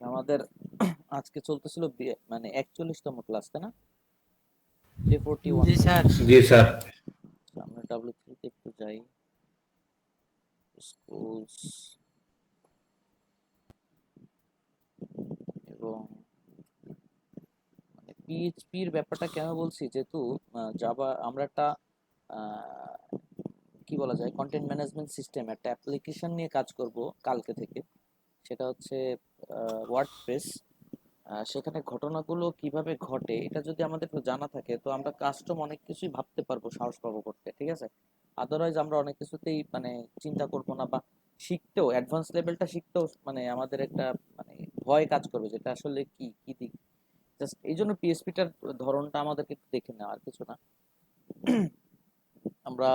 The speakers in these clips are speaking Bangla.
আমাদের আজকে চলতেছিল মানে 41তম ক্লাস, তাই না? ডে 41। জি স্যার। জি স্যার। আমরা W3 তে একটু যাই। স্কুলস এবং পিএইচপির ব্যাপারটা কেন বলছি, যেহেতু জাভা আমরা একটা আহ, কি বলা যায়, কন্টেন্ট ম্যানেজমেন্ট সিস্টেম, একটা অ্যাপ্লিকেশন নিয়ে কাজ করব কালকে থেকে। সেটা হচ্ছে ওয়ার্ডপ্রেস। সেখানে ঘটনাগুলো কিভাবে ঘটে এটা যদি আমাদের একটু জানা থাকে, তো আমরা কাস্টম অনেক কিছুই ভাবতে পারবো, সাহস পাবো করতে, ঠিক আছে? আদারওয়াইজ আমরা অনেক কিছুতেই মানে চিন্তা করবো না, বা শিখতেও অ্যাডভান্স লেভেলটা শিখতেও মানে আমাদের একটা মানে ভয় কাজ করবে, যেটা আসলে কি কি দিক। জাস্ট এই জন্য পিএসপিটার ধরনটা আমাদেরকে একটু দেখে নেওয়া, আর কিছু না। আমরা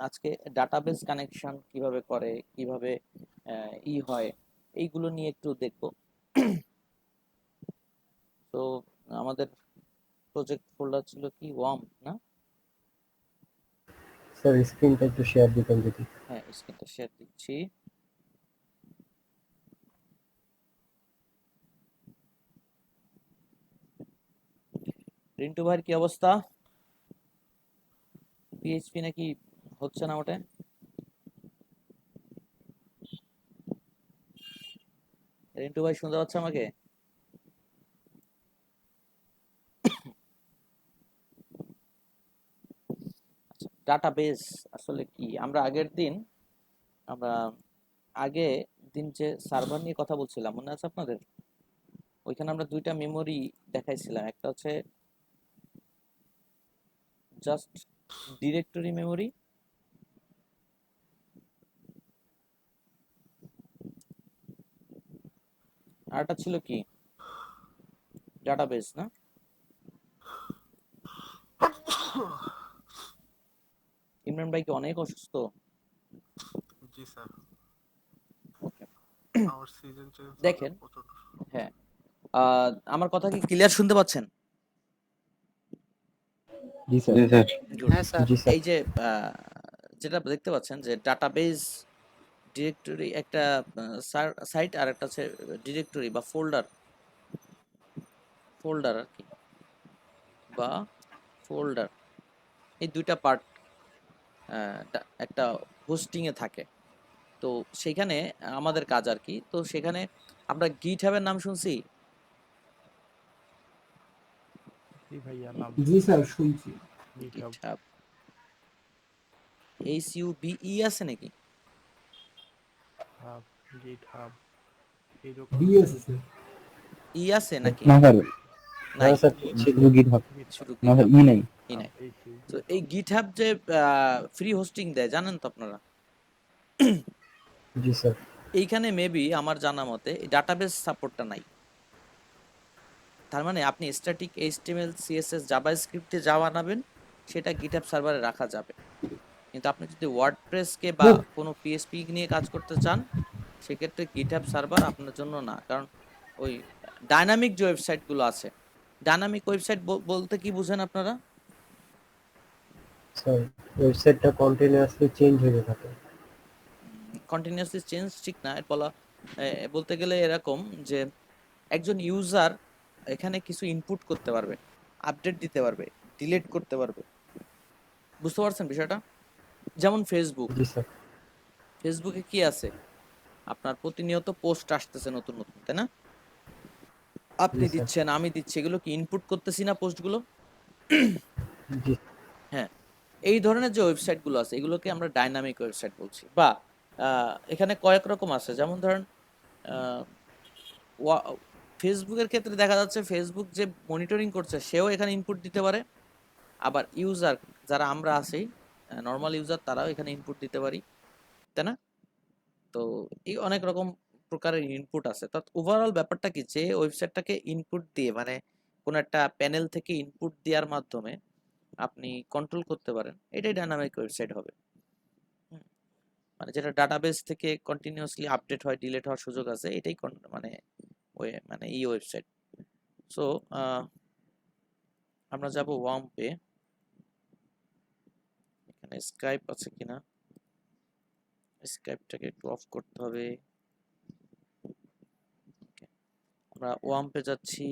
আজকে ডাটাবেস কানেকশন কিভাবে করে, কিভাবে হয়, এইগুলো নিয়ে একটু দেখবো। তো আমাদের প্রজেক্ট ফোল্ডার ছিল কি, ওয়ার্ম না? স্যার স্ক্রিনটা একটু শেয়ার দিতেন যদি। হ্যাঁ, স্ক্রিনটা শেয়ার দিচ্ছি। রিন্টু ভাইয়ের কি অবস্থা? পিএইচপি নাকি হচ্ছে না ওটা? রিন্টু ভাই শুনতে পাচ্ছে আমাকে? ডাটাবেস আসলে কি, আমরা আগের দিন আমরা আগে দিন যে সার্ভার নিয়ে কথা বলছিলাম, মনে আছে আপনাদের? ওইখানে আমরা দুইটা মেমোরি দেখাইছিলাম, একটা হচ্ছে জাস্ট ডিরেক্টরি মেমোরি, আর একটা ছিল কি ডাটাবেস, না? ইমরান ভাই কি অনেক অসুস্থ? জি স্যার। ওকে, আমার সিজন চেঞ্জ হওয়াতে দেখেন। প্রচন্ড। হ্যাঁ, আমার কথা কি ক্লিয়ার শুনতে পাচ্ছেন? জি স্যার। জি স্যার। গুড। হ্যাঁ স্যার। জি স্যার। এই যে যেটা দেখতে পাচ্ছেন যে ডাটাবেস ডিরেক্টরি একটা সাইট, আর একটা হচ্ছে ডিরেক্টরি বা ফোল্ডার, ফোল্ডার আর কি, বা ফোল্ডার, এই দুইটা পার্ট একটা হোস্টিং এ থাকে। তো সেখানে আমাদের কাজ আর কি, তো সেখানে আমরা গিট হ্যাবের নাম শুনছি। জি ভাইয়া, নাম জি শুনছি। স্যার শুনছি। গিটহাব। গিট হ্যাব, HUBE আছে নাকি? হাব। গিটহাব। এরকম বি কিছু। Yes sir. ই আছে নাকি? না স্যার, না নাই, স্যার, শুধু গিট হবে। গিটহাব। শুধু না গিট স্যার, হাব, ই নাই। ই হাব নাই। এই সেই তো এই গিটহাব। গিট হাব যে ফ্রি হোস্টিং দেয়, জানেন তো আপনারা? জি স্যার। এইখানে মেবি আমার জানা মতে ডাটাবেস সাপোর্টটা নাই। তার মানে আপনি স্ট্যাটিক এইচটিএমএল সিএসএস জাভাস্ক্রিপ্টে যা বানাবেন সেটা গিটহাব সার্ভারে রাখা যাবে। কিন্তু আপনি যদি ওয়ার্ডপ্রেসকে বা স্যার কোনো পিএসপি নিয়ে কাজ করতে চান, সেক্ষেত্রে গিটহাব সার্ভার আপনার জন্য না। কারণ ওই ডাইনামিক যে ওয়েবসাইটগুলো আছে, ডাইনামিক ওয়েবসাইট বলতে কি বুঝেন আপনারা? স্যার ওয়েবসাইটটা কন্টিনিউয়াসলি চেঞ্জ হয়ে থাকে। কন্টিনিউয়াসলি চেঞ্জ ঠিক না, এর বলা বলতে গেলে এরকম যে একজন ইউজার এখানে কিছু ইনপুট করতে পারবে, আপডেট দিতে পারবে, ডিলিট করতে পারবে। বুঝতে পারছেন বিষয়টা? যেমন ফেসবুক, জি স্যার। ফেসবুকে কি আছে, আপনার প্রতিনিয়ত পোস্ট আসতেছে নতুন নতুন, তাই না? আপনি জি স্যার। দিচ্ছেন, আমি দিচ্ছি, এগুলো কি ইনপুট করতেছি না পোস্টগুলো? জি। হ্যাঁ, এই ধরনের যে ওয়েবসাইট গুলো আছে এগুলোকে আমরা ডাইনামিক ওয়েবসাইট বলছি। বা এখানে কয়েক রকম আছে, যেমন ধরেন ফেসবুকের ক্ষেত্রে দেখা যাচ্ছে ফেসবুক যে মনিটরিং করছে সেও এখানে ইনপুট দিতে পারে। আবার ইউজার যারা আমরা আছি, নর্মাল ইউজার, তারাও এখানে ইনপুট দিতে পারি, তাই না? তো এই অনেক রকম প্রকারের ইনপুট আছে। তো ওভারঅল ব্যাপারটা কি, যে ওয়েবসাইটটাকে ইনপুট দিয়ে মানে কোন একটা প্যানেল থেকে ইনপুট দেওয়ার মাধ্যমে আপনি কন্ট্রোল করতে পারেন, এটাই ডাইনামিক ওয়েবসাইট হবে। হুম, মানে যেটা ডাটাবেস থেকে কন্টিনিউয়াসলি আপডেট হয়, ডিলিট হওয়ার সুযোগ আছে, এটাই মানে ওই মানে ই ওয়েবসাইট। সো আমরা যাব ওয়াম্পে। এখানে স্কাইপ আছে কিনা, স্কাইপটাকে একটু অফ করতে হবে। আমরা ওয়াম্পে যাচ্ছি,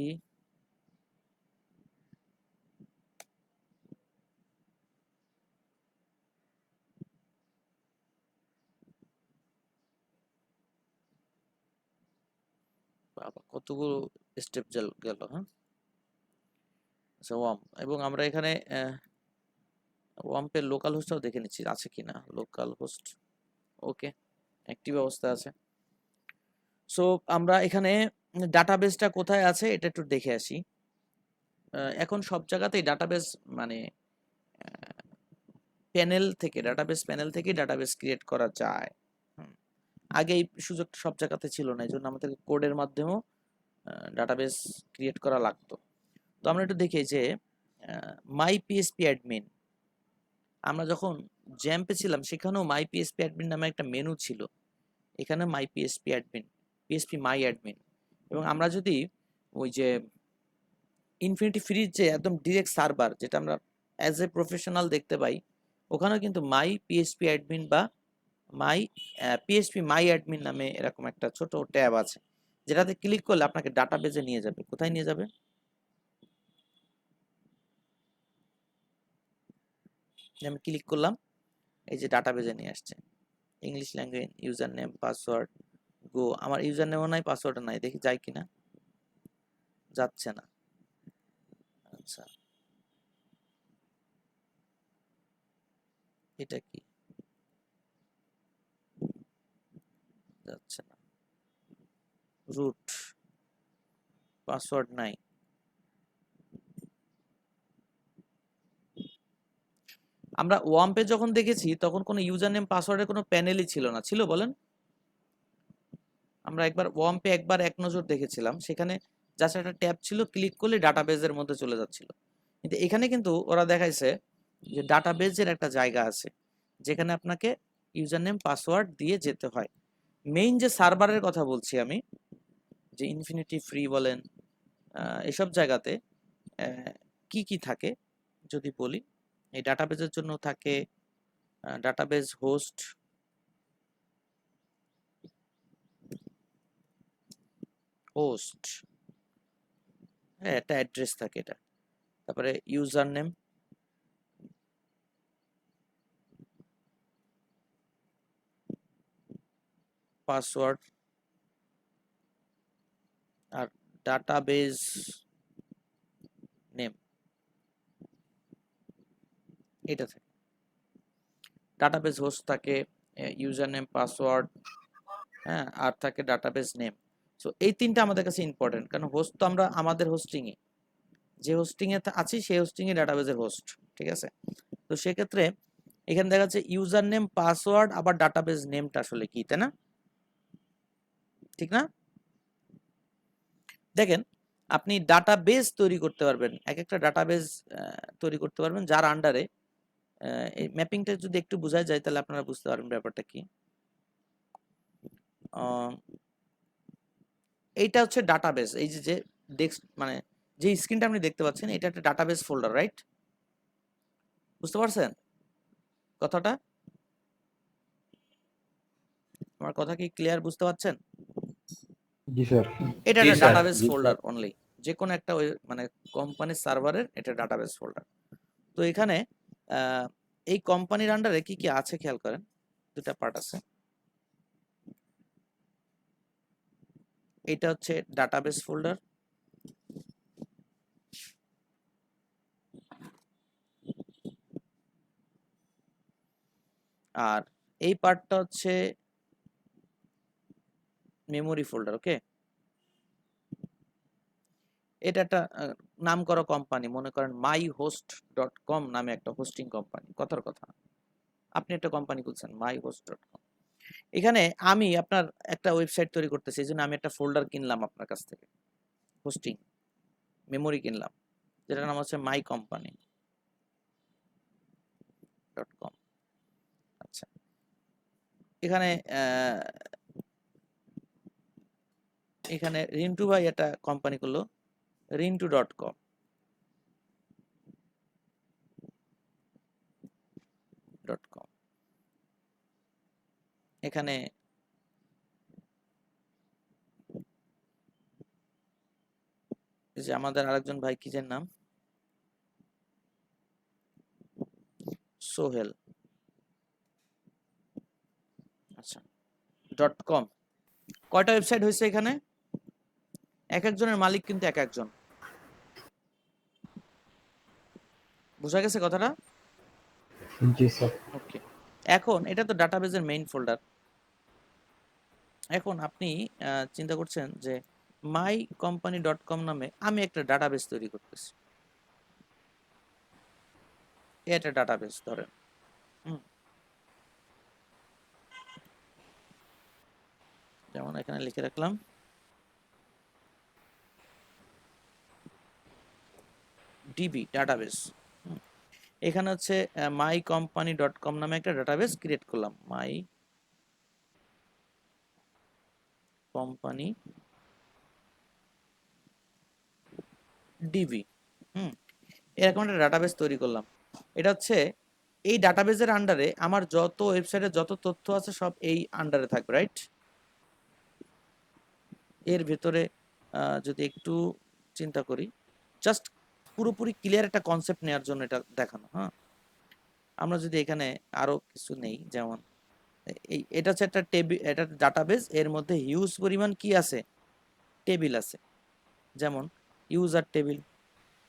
বাবা কতগুলো স্টেপ গেল। হ্যাঁ, আচ্ছা ওয়াম্প, এবং আমরা এখানে ওয়াম্পের লোকাল হোস্টটাও দেখে নিচ্ছি আছে কিনা। লোকাল হোস্ট ওকে, অ্যাক্টিভ অবস্থা আছে। সো আমরা এখানে ডাটাবেসটা কোথায় আছে এটা একটু দেখে আসি। এখন সব জায়গাতেই ডাটাবেস মানে ডাটাবেস প্যানেল থেকে ডাটাবেস ক্রিয়েট করা যায়। আগে এই সুযোগটা সব জায়গাতে ছিল না, এই জন্য আমাদের কোডের মাধ্যমেও ডাটাবেস ক্রিয়েট করা লাগতো। তো আমরা একটু দেখি যে মাই পিএসপি অ্যাডমিন, আমরা যখন জ্যাম্পে ছিলাম সেখানেও মাই পিএসপি অ্যাডমিন নামে একটা মেনু ছিল। এখানে my PSP admin, PSP my admin, এবং আমরা যদি ওই যে ইনফিনিটি ফ্রিজ যে একদম ডিরেক্ট সার্ভার যেটা আমরা অ্যাজ এ প্রফেশনাল দেখতে পাই, ওখানেও কিন্তু মাই পিএসপি অ্যাডমিন বা মাই পিএসপি মাই অ্যাডমিন নামে এরকম একটা ছোট ট্যাব আছে, যেটাতে ক্লিক করলে আপনাকে ডাটাবেজে নিয়ে যাবে। কোথায় নিয়ে যাবে? আমি ক্লিক করলাম, এই যে ডাটাবেজে নিয়ে আসছে। English language, user name, password, go. আমার ইউজার নেমও নাই, পাসওয়ার্ডও নাই, দেখি যায় কিনা। যাচ্ছে না। আচ্ছা, এটা কি? যাচ্ছে না। রুট, পাসওয়ার্ড নাই। আমরা ওয়াম্পে যখন দেখেছি তখন কোনো ইউজার নেম পাসওয়ার্ডের কোনো প্যানেলই ছিল না, ছিল বলেন? আমরা একবার ওয়াম্পে এক নজর দেখেছিলাম, সেখানে জাস্ট একটা ট্যাব ছিল, ক্লিক করলে ডাটাবেজের মধ্যে চলে যাচ্ছিল। কিন্তু এখানে কিন্তু ওরা দেখাইছে যে ডাটাবেজের একটা জায়গা আছে যেখানে আপনাকে ইউজার নেম পাসওয়ার্ড দিয়ে যেতে হয়। মেইন যে সার্ভারের কথা বলছি আমি, যে ইনফিনিটি ফ্রি বলেন, এসব জায়গাতে কি কি থাকে যদি বলি, এই ডাটাবেজের জন্য থাকে ডাটাবেজ হোস্ট, হ্যাঁ একটা অ্যাড্রেস থাকে এটা, তারপরে ইউজার নেম, পাসওয়ার্ড, আর ডাটাবেজ নেম, এটা থাকে। ডাটাবেজ হোস্ট থাকে, ইউজার নেম, পাসওয়ার্ড, হ্যাঁ, আর থাকে ডাটাবেজ নেম। সো এই তিনটা আমাদের কাছে ইম্পর্টেন্ট, কারণ হোস্ট তো আমরা আমাদের হোস্টিংয়ে, যে হোস্টিংয়ে আছি সেই হোস্টিংয়ে ডাটাবেজের হোস্ট, ঠিক আছে? তো সেক্ষেত্রে এখানে দেখা যাচ্ছে ইউজার নেম, পাসওয়ার্ড, আবার ডাটাবেজ নেমটা আসলে কি, তাই না? ঠিক না? দেখেন, আপনি ডাটাবেজ তৈরি করতে পারবেন, এক একটা ডাটাবেজ তৈরি করতে পারবেন যার আন্ডারে এই ম্যাপিংটা যদি একটু বোঝা যায় তাহলে আপনারা বুঝতে পারবেন ব্যাপারটা কি। এইটা হচ্ছে ডাটাবেজ, এই যে ডেস্ক মানে যে স্ক্রিনটা আপনি দেখতে পাচ্ছেন এটা একটা ডাটাবেজ ফোল্ডার, রাইট? বুঝতে পারছেন কথাটা? আমার কথা কি ক্লিয়ার, বুঝতে পারছেন? জি স্যার। এটা জি একটা স্যার। ডাটাবেজ ফোল্ডার অনলি, যে কোনো একটা মানে কোম্পানির সার্ভারের এটা ডাটাবেজ ফোল্ডার। তো এখানে এই কোম্পানির আন্ডারে কি কি আছে খেয়াল করেন, দুটা পার্ট আছে। এটা হচ্ছে ডাটাবেজ ফোল্ডার, আর এই পার্টটা হচ্ছে মেমোরি ফোল্ডার। ওকে, এটা একটা নাম করা কোম্পানি, মনে করেন myhost.com নামে একটা হোস্টিং কোম্পানি, কথার কথা। আপনি একটা কোম্পানি খুলছেন myhost.com, এখানে আমি আপনার একটা ওয়েবসাইট তৈরি করতেছি, এই জন্য আমি একটা ফোল্ডার কিনলাম আপনার কাছ থেকে, হোস্টিং মেমোরি কিনলাম, যেটার নাম হচ্ছে mycompany.com। আচ্ছা, এখানে এখানে রিন্টু ভাই একটা কোম্পানি করলো, rintu.com। এখানে এই যে আমাদের আরেকজন ভাই কি যেন নাম, সোহেল, আচ্ছা .com। কয়টা ওয়েবসাইট হয়েছে এখানে? এক একজনের মালিক কিন্তু এক একজন। বোঝা গেছে কথাটা? জি স্যার। ওকে, এখন এটা তো ডাটাবেজের মেইন ফোল্ডার। এখন আপনি চিন্তা করছেন যে মাই কোম্পানি .com নামে আমি একটা ডাটাবেস তৈরি করতেছি। এটা ডাটাবেস ধরেন, যেমন এখানে লিখে রাখলাম ডিবি ডাটাবেস। এখানে হচ্ছে মাই কোম্পানি .com নামে একটা ডাটাবেস ক্রিয়েট করলাম, মাই কোম্পানি ডিবি। এরকম একটা ডাটাবেস তৈরি করলাম। এটা হচ্ছে এই ডাটাবেসের আন্ডারে আমার যত ওয়েবসাইটে যত তথ্য আছে সব এই আন্ডারে থাকবে, রাইট? এর ভেতরে যদি একটু চিন্তা করি, জাস্ট পুরোপুরি ক্লিয়ার একটা কনসেপ্ট নেওয়ার জন্য এটা দেখানো। হ্যাঁ, আমরা যদি এখানে আরো কিছু নেই, যেমন এটা হচ্ছে একটা টেবিল, এটা ডাটাবেস, এর মধ্যে হিউজ পরিমাণ কি আছে, টেবিল আছে। যেমন ইউজার টেবিল,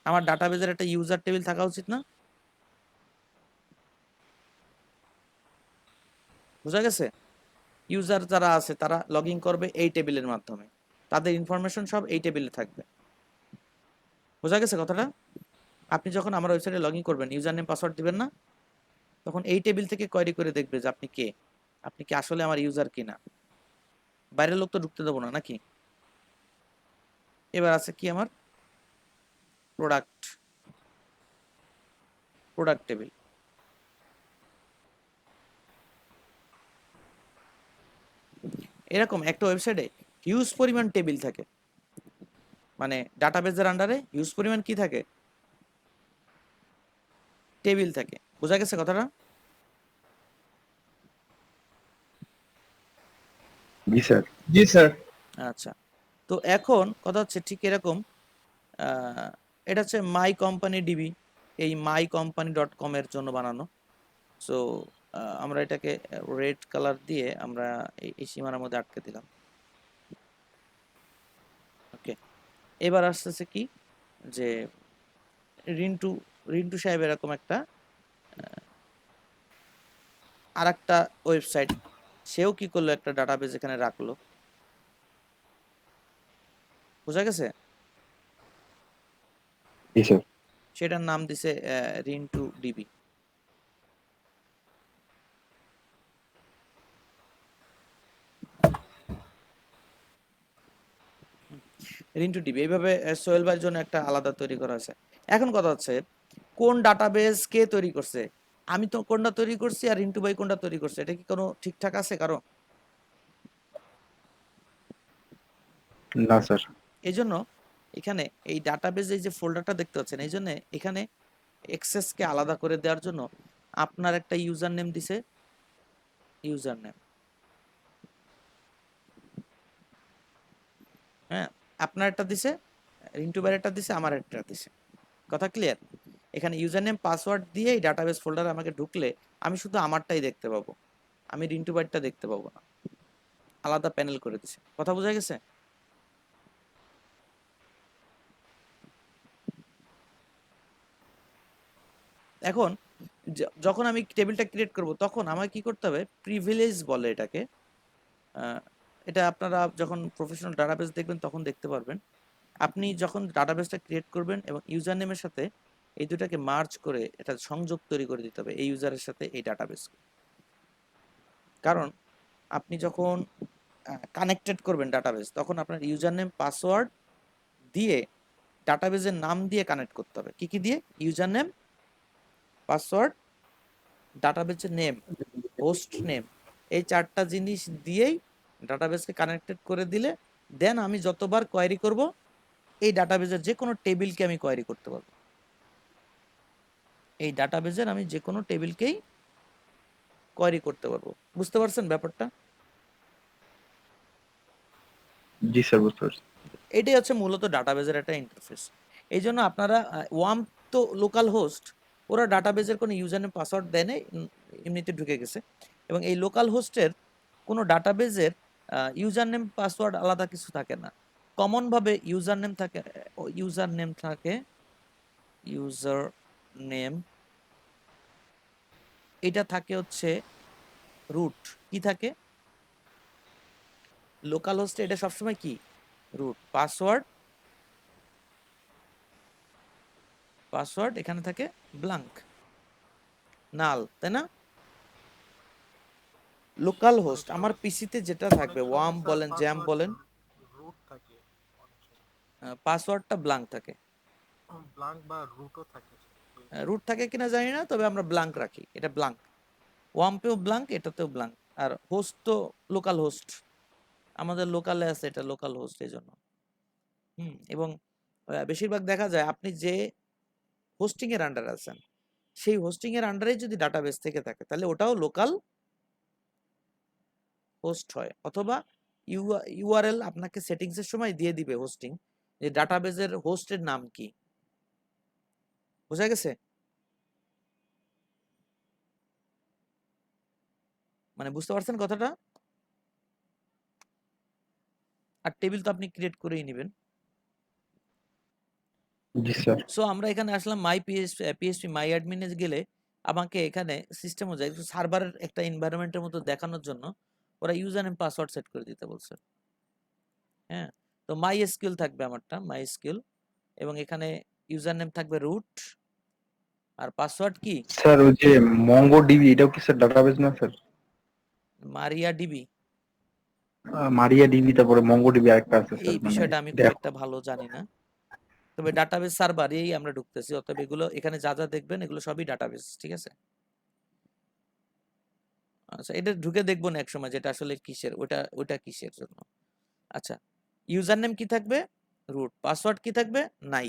আমার ডাটাবেসের একটা ইউজার টেবিল থাকা উচিত না? বোঝা গেছে? ইউজার যারা আছে তারা লগ ইন করবে এই টেবিলের মাধ্যমে, তাদের ইনফরমেশন সব এই টেবিলে থাকবে। বোঝা গেছে কথাটা? আপনি যখন আমার ওয়েবসাইটে লগ ইন করবেন, ইউজার নেম পাসওয়ার্ড দিবেন না, তখন এই টেবিল থেকে কোয়েরি করে দেখবে যে আপনি কে, আপনি কি আসলে আমার ইউজার কিনা। বাইরের লোক তো ঢুকতে দেবো না, নাকি? এবার আছে কি আমার প্রোডাক্ট, প্রোডাক্ট টেবিল। এরকম একটা ওয়েবসাইটে হিউজ পরিমাণ টেবিল থাকে, মানে ডাটাবেজের আন্ডারে হিউজ পরিমাণ কি থাকে, টেবিল থাকে। বোঝা গেছে কথাটা? জি স্যার। জি স্যার। আচ্ছা, তো এখন কথা হচ্ছে ঠিক এরকম, এটা হচ্ছে মাই কোম্পানি ডিবি, এই মাই কোম্পানি .com এর জন্য বানানো। সো আমরা এটাকে রেড কালার দিয়ে আমরা এই সীমানার মধ্যে আটকে দিলাম। ওকে, এবার আসতেছে কি যে রিন্টু রিন্টু সাহেব এরকম একটা আর একটা ওয়েবসাইট, সেও কি করলো, একটা ডাটাবেস এখানে রাখলো। বোঝা গেছে? জি স্যার। সেটার নাম দিছে রিন্টু ডিবি। রিন্টু ডিবি এইভাবে সোহেল ভাইয়ের জন্য একটা আলাদা তৈরি করা হয়েছে। এখন কথা হচ্ছে কোন ডাটাবেস কে তৈরি করছে, আমি তো কোনটা তৈরি করছি আর রিন্টু ভাই কোনটা তৈরি করছে, এটা কি কোনো ঠিকঠাক আছে কারো? না স্যার। এই জন্য এখানে এই ডাটাবেস এই যে ফোল্ডারটা দেখতে পাচ্ছেন, এই জন্য এখানে অ্যাক্সেসকে আলাদা করে দেওয়ার জন্য আপনার একটা ইউজার নেম দিছে, ইউজার নেম, হ্যাঁ, আপনার একটা দিছে, রিন্টু ভাইয়ের একটা দিছে, আমার একটা দিছে। কথা ক্লিয়ার? এখানে ইউজার নেম পাসওয়ার্ড দিয়ে এই ডাটাবেস ফোল্ডারে আমাকে ঢুকলে আমি শুধু আমারটাই দেখতে পাবো, আমি রিন্টু ভাইয়েরটা দেখতে পাবো না। আলাদা প্যানেল করে দিছে। কথা বোঝা গেছে? এখন যখন আমি টেবিলটা ক্রিয়েট করব তখন আমাকে কি করতে হবে, প্রিভিলেজ বলে এটাকে। এটা আপনারা যখন প্রফেশনাল ডাটাবেস দেখবেন তখন দেখতে পারবেন। আপনি যখন ডাটাবেসটা ক্রিয়েট করবেন এবং ইউজার নেমের সাথে এই দুটাকে মার্জ করে এটা সংযোগ তৈরি করে দিতে হবে এই ইউজারের সাথে এই ডাটাবেস। কারণ আপনি যখন কানেক্টেড করবেন ডাটাবেস, তখন আপনার ইউজার নেম পাসওয়ার্ড দিয়ে ডাটাবেসের নাম দিয়ে কানেক্ট করতে হবে। কি কি দিয়ে? ইউজার নেম, পাসওয়ার্ড, ডাটাবেসের নেম, হোস্ট নেম, এই চারটা জিনিস দিয়েই ডাটাবেসকে কানেক্টেড করে দিলে দেন আমি যতবার কোয়েরি করব এই ডাটাবেসের যে কোনো টেবিলকে আমি কোয়েরি করতে পারবো। এই ডাটাবেসের আমি যে কোনো টেবিলকেই কোয়েরি করতে পারবো। বুঝতে পারছেন ব্যাপারটা? জি স্যার, বুঝতে পারছি। এটাই হচ্ছে মূলত ডাটাবেজের একটা ইন্টারফেস। এই জন্য আপনারা ওয়ার্ম তো লোকাল হোস্ট, ওরা ডাটাবেজের কোনো ইউজার নেম পাসওয়ার্ড দেয় নাই, এমনিতে ঢুকে গেছে। এবং এই লোকাল হোস্টের কোনো ডাটাবেজের ইউজার নেম পাসওয়ার্ড আলাদা কিছু থাকে না। কমন ভাবে ইউজার নেম থাকে, ইউজার নেম এটা থাকে হচ্ছে রুট। কি থাকে লোকাল হোস্টে? এটা সবসময় কি রুট। পাসওয়ার্ড এখানে থাকে ব্ল্যাঙ্ক, নাল, তাই না? লোকাল হোস্ট আমার পিসিতে যেটা থাকবে, ওয়ার্ম বলেন জ্যাম বলেন, রুট থাকে অনেক সময়, পাসওয়ার্ডটা ব্ল্যাঙ্ক থাকে। ব্লাঙ্ক বা রুটও থাকে। রুট থাকে কিনা জানি না, তবে আমরা ব্ল্যাঙ্ক রাখি, এটা ব্ল্যাঙ্ক। ওয়ার্মপেও ব্ল্যাঙ্ক, এটাতেও ব্ল্যাঙ্ক। আর হোস্ট তো লোকাল হোস্ট, আমাদের লোকালে আছে, এটা লোকাল হোস্ট এই জন্য। এবং বেশিরভাগ দেখা যায় আপনি যে হোস্টিং এর আন্ডারে আছেন, সেই হোস্টিং এর আন্ডারে যদি ডাটাবেস থেকে থাকে তাহলে ওটাও লোকাল হোস্ট হয়। অথবা ইউআরএল আপনাকে সেটিংস এর সময় দিয়ে দিবে হোস্টিং, যে ডাটাবেজের হোস্টের নাম কি। বোঝা গেছে? মানে বুঝতে পারছেন কথাটা? আর টেবিল তো আপনি ক্রিয়েট করেই নেবেন। জি স্যার। সো আমরা এখানে আসলাম পিএইচপি মাই অ্যাডমিনে গেলে আমাকে এখানে সিস্টেম অনুযায়ী সার্ভারের একটা এনভায়রনমেন্টের মতো দেখানোর জন্য ওরা ইউজার নেম পাসওয়ার্ড সেট করে দিতে বলছে। হ্যাঁ, তো মাই এসকিউএল থাকবে আমারটা, মাই এসকিউএল, এবং এখানে ইউজার নেম থাকবে রুট, আর পাসওয়ার্ড কি স্যার ওই যে মঙ্গো ডিবি এটাও কি স্যার ডাটাবেস না স্যার? মারিয়া ডিবি। মারিয়া ডিবি তারপরে মঙ্গো ডিবি আরেকটা আছে এই স্যার, মানে বিষয়টা আমি খুব দেখো। একটা ভালো জানি না, তবে ডাটাবেস সার্ভারেই আমরা ঢুকতেছি, অতএব এগুলো এখানে যা যা দেখবেন এগুলো সবই ডাটাবেস, ঠিক আছে? আচ্ছা, এটা ঢুকে দেখবো না একসময় যেটা আসলে কিসের, ওটা কিসের জন্য। আচ্ছা, ইউজার নেম কি থাকবে? রুট। পাসওয়ার্ড কি থাকবে? নাই।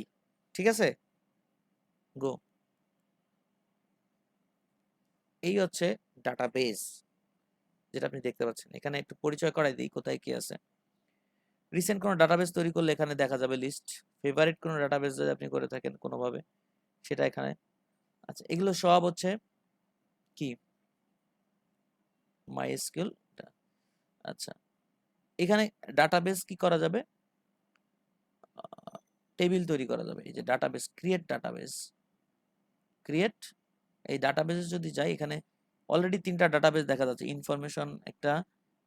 ঠিক আছে, গো। এই হচ্ছে ডাটাবেস যেটা আপনি দেখতে পাচ্ছেন। এখানে একটু পরিচয় করাই দিই কোথায় কি আছে। রিসেন্ট কোনো ডাটাবেস তৈরি করলে এখানে দেখা যাবে লিস্ট। ফেভারিট কোনো ডাটাবেস যদি আপনি করে থাকেন কোনোভাবে, সেটা এখানে। আচ্ছা, এগুলো সব হচ্ছে কি মাইএসকিউএল। আচ্ছা, এখানে ডাটাবেস কি করা যাবে? টেবিল তৈরি করা যাবে। এই যে ডাটাবেস, ক্রিয়েট। এই ডাটাবেসে যদি যাই, এখানে অলরেডি 3টা ডাটাবেস দেখা যাচ্ছে, ইনফরমেশন একটা,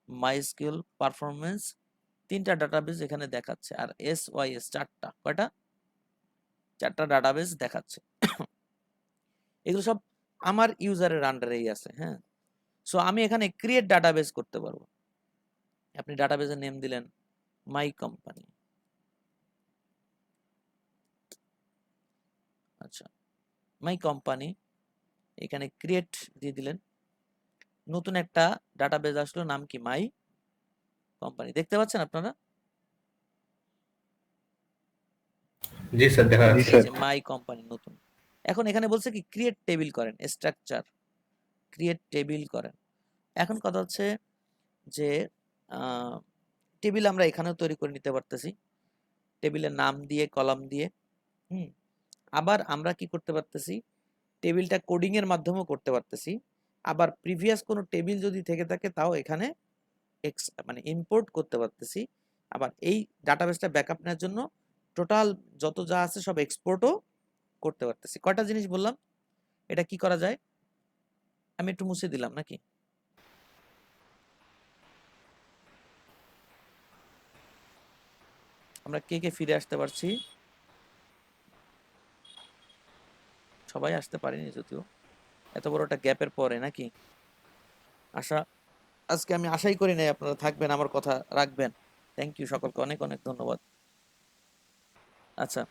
মাইএসকিউএল, পারফরম্যান্স, 3টা ডাটাবেস এখানে দেখাচ্ছে। আর এসওয়াইএস 4টা, কয়টা? 4টা ডাটাবেস দেখাচ্ছে। এগুলো সব আমার ইউজারের আন্ডারেই আছে। হ্যাঁ, সো আমি এখানে ক্রিয়েট ডাটাবেস করতে পারবো। আপনি ডাটাবেসের নেম দিলেন মাই কোম্পানি। আচ্ছা, মাই কোম্পানি, এখানে ক্রিয়েট দিয়ে দিলেন, নতুন একটা ডাটাবেস আসলো, নাম কি মাই কোম্পানি। দেখতে পাচ্ছেন আপনারা? জি স্যার, দেখা জি যাচ্ছে। স্যার। মাই কোম্পানি নতুন। এখন এখানে বলছে কি ক্রিয়েট টেবিল করেন, স্ট্রাকচার ক্রিয়েট টেবিল করেন। এখন কথা হচ্ছে যে টেবিল আমরা এখানেও তৈরি করে নিতে পারতেছি, টেবিলের নাম দিয়ে, কলাম দিয়ে। আবার আমরা কি করতে পারতেছি, টেবিলটা কোডিং এর মাধ্যমেও করতে পারতেছি। আবার প্রিভিয়াস কোনো টেবিল যদি থেকে থাকে তাও এখানে মানে ইম্পোর্ট করতে পারতেছি। আবার এই ডাটাবেসটা ব্যাকআপ নেওয়ার জন্য টোটাল যত যা আছে সব এক্সপোর্টও করতে পারতেছি। কয়টা জিনিস বললাম? এটা কি করা যায়? আমি একটু মুছে দিলাম নাকি? আমরা কে কে ফিরে আসতে পারছি? সবাই আসতে পারিনি যদিও, এত বড় একটা গ্যাপের পরে নাকি। আশা আজকে আমি আশাই করি নাই আপনারা থাকবেন, আমার কথা রাখবেন। থ্যাংক ইউ সকলকে, অনেক অনেক ধন্যবাদ। আচ্ছা,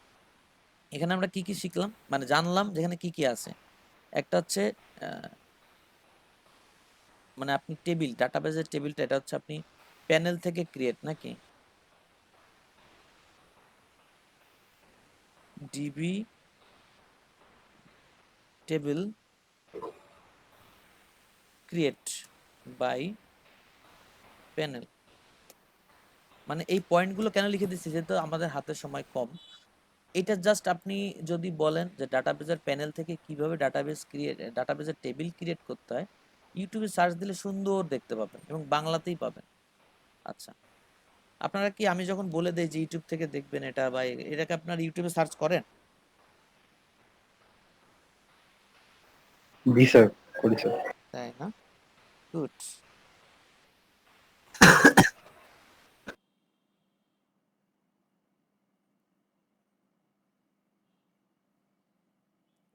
এখানে আমরা কি কি শিখলাম, মানে জানলাম যেখানে কি কি আছে। একটা হচ্ছে মানে আপনি টেবিল, ডাটাবেসের টেবিলটা, এটা হচ্ছে আপনি প্যানেল থেকে ক্রিয়েট নাকি, DB table create by panel. মানে এই পয়েন্টগুলো কেন লিখে দিচ্ছি, যেহেতু আমাদের হাতে সময় কম। এটা জাস্ট আপনি যদি বলেন যে ডাটাবেজের প্যানেল থেকে কিভাবে ডাটাবেজের টেবিল ক্রিয়েট করতে হয়, ইউটিউবে সার্চ দিলে সুন্দর দেখতে পাবেন এবং বাংলাতেই পাবেন। আচ্ছা, আপনারা কি আমি যখন বলে দেই যে ইউটিউব থেকে দেখবেন এটা বা এটাকে আপনার ইউটিউবে সার্চ করেন? জি স্যার, করি স্যার। তাই না? গুড।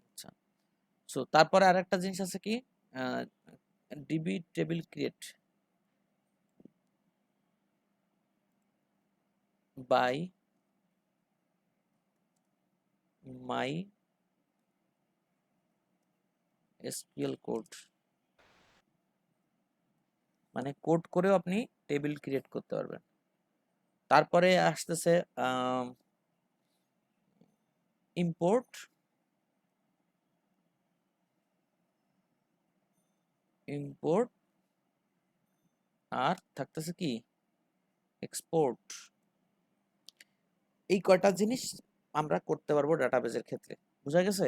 আচ্ছা, সো তারপরে আরেকটা জিনিস আছে কি, DB table create by MySQL code, মানে কোড করেও আপনি টেবিল ক্রিয়েট করতে পারবেন। তারপরে আসতেছে ইম্পোর্ট ইম্পোর্ট আর থাকতেছে কি এক্সপোর্ট। এই কয়টা জিনিস আমরা করতে পারবো ডাটাবেজের ক্ষেত্রে, বুঝা গেছে?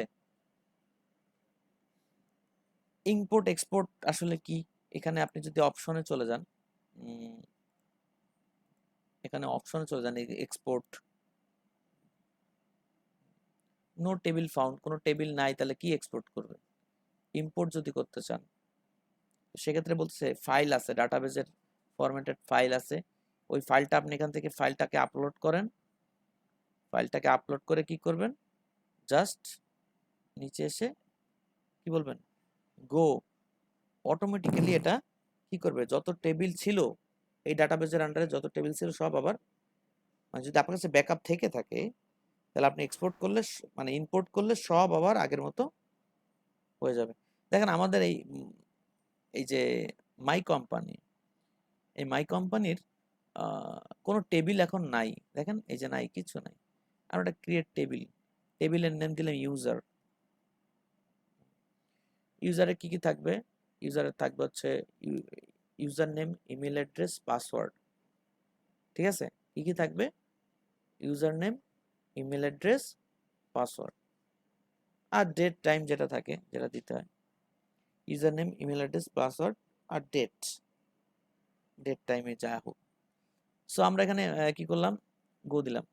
ইম্পোর্ট এক্সপোর্ট আসলে কি, এখানে আপনি যদি অপশনে চলে যান, এখানে অপশনে চলে যান, এক্সপোর্ট, নো টেবিল ফাউন্ড, কোনো টেবিল নাই, তাহলে কি এক্সপোর্ট করবে? ইম্পোর্ট যদি করতে চান সেক্ষেত্রে বলছে ফাইল আছে, ডাটাবেজের ফরম্যাটেড ফাইল আছে, ওই ফাইলটা আপনি এখান থেকে ফাইলটাকে আপলোড করেন। ফাইলটাকে আপলোড করে কি করবেন, জাস্ট নিচে এসে কি বলবেন, গো, অটোমেটিক্যালি এটা কি করবে, যত টেবিল ছিল এই ডাটাবেজের আন্ডারে, যত টেবিল ছিল সব আবার, মানে যদি আপনার কাছে ব্যাকআপ থেকে থাকে তাহলে আপনি এক্সপোর্ট করলে মানে ইম্পোর্ট করলে সব আবার আগের মতো হয়ে যাবে। দেখেন আমাদের এই যে মাই কোম্পানি, এই মাই কোম্পানির কোনো টেবিল এখন নাই, দেখেন এই যে নাই, কিছু নাই। আমরা একটা ক্রিয়েট টেবিল, টেবিলের নেম দিলাম ইউজার। ইউজারে কি কি থাকবে, ইউজারে থাকবে হচ্ছে user name, email address, password, ঠিক আছে? কি কি থাকবে, user name, email address, password, আর ডেট টাইম যেটা থাকে, যেটা দিতে হয়, user name, email address, password আর ডেট, ডেট টাইমে যা হোক। সো আমরা এখানে কি করলাম, গো দিলাম।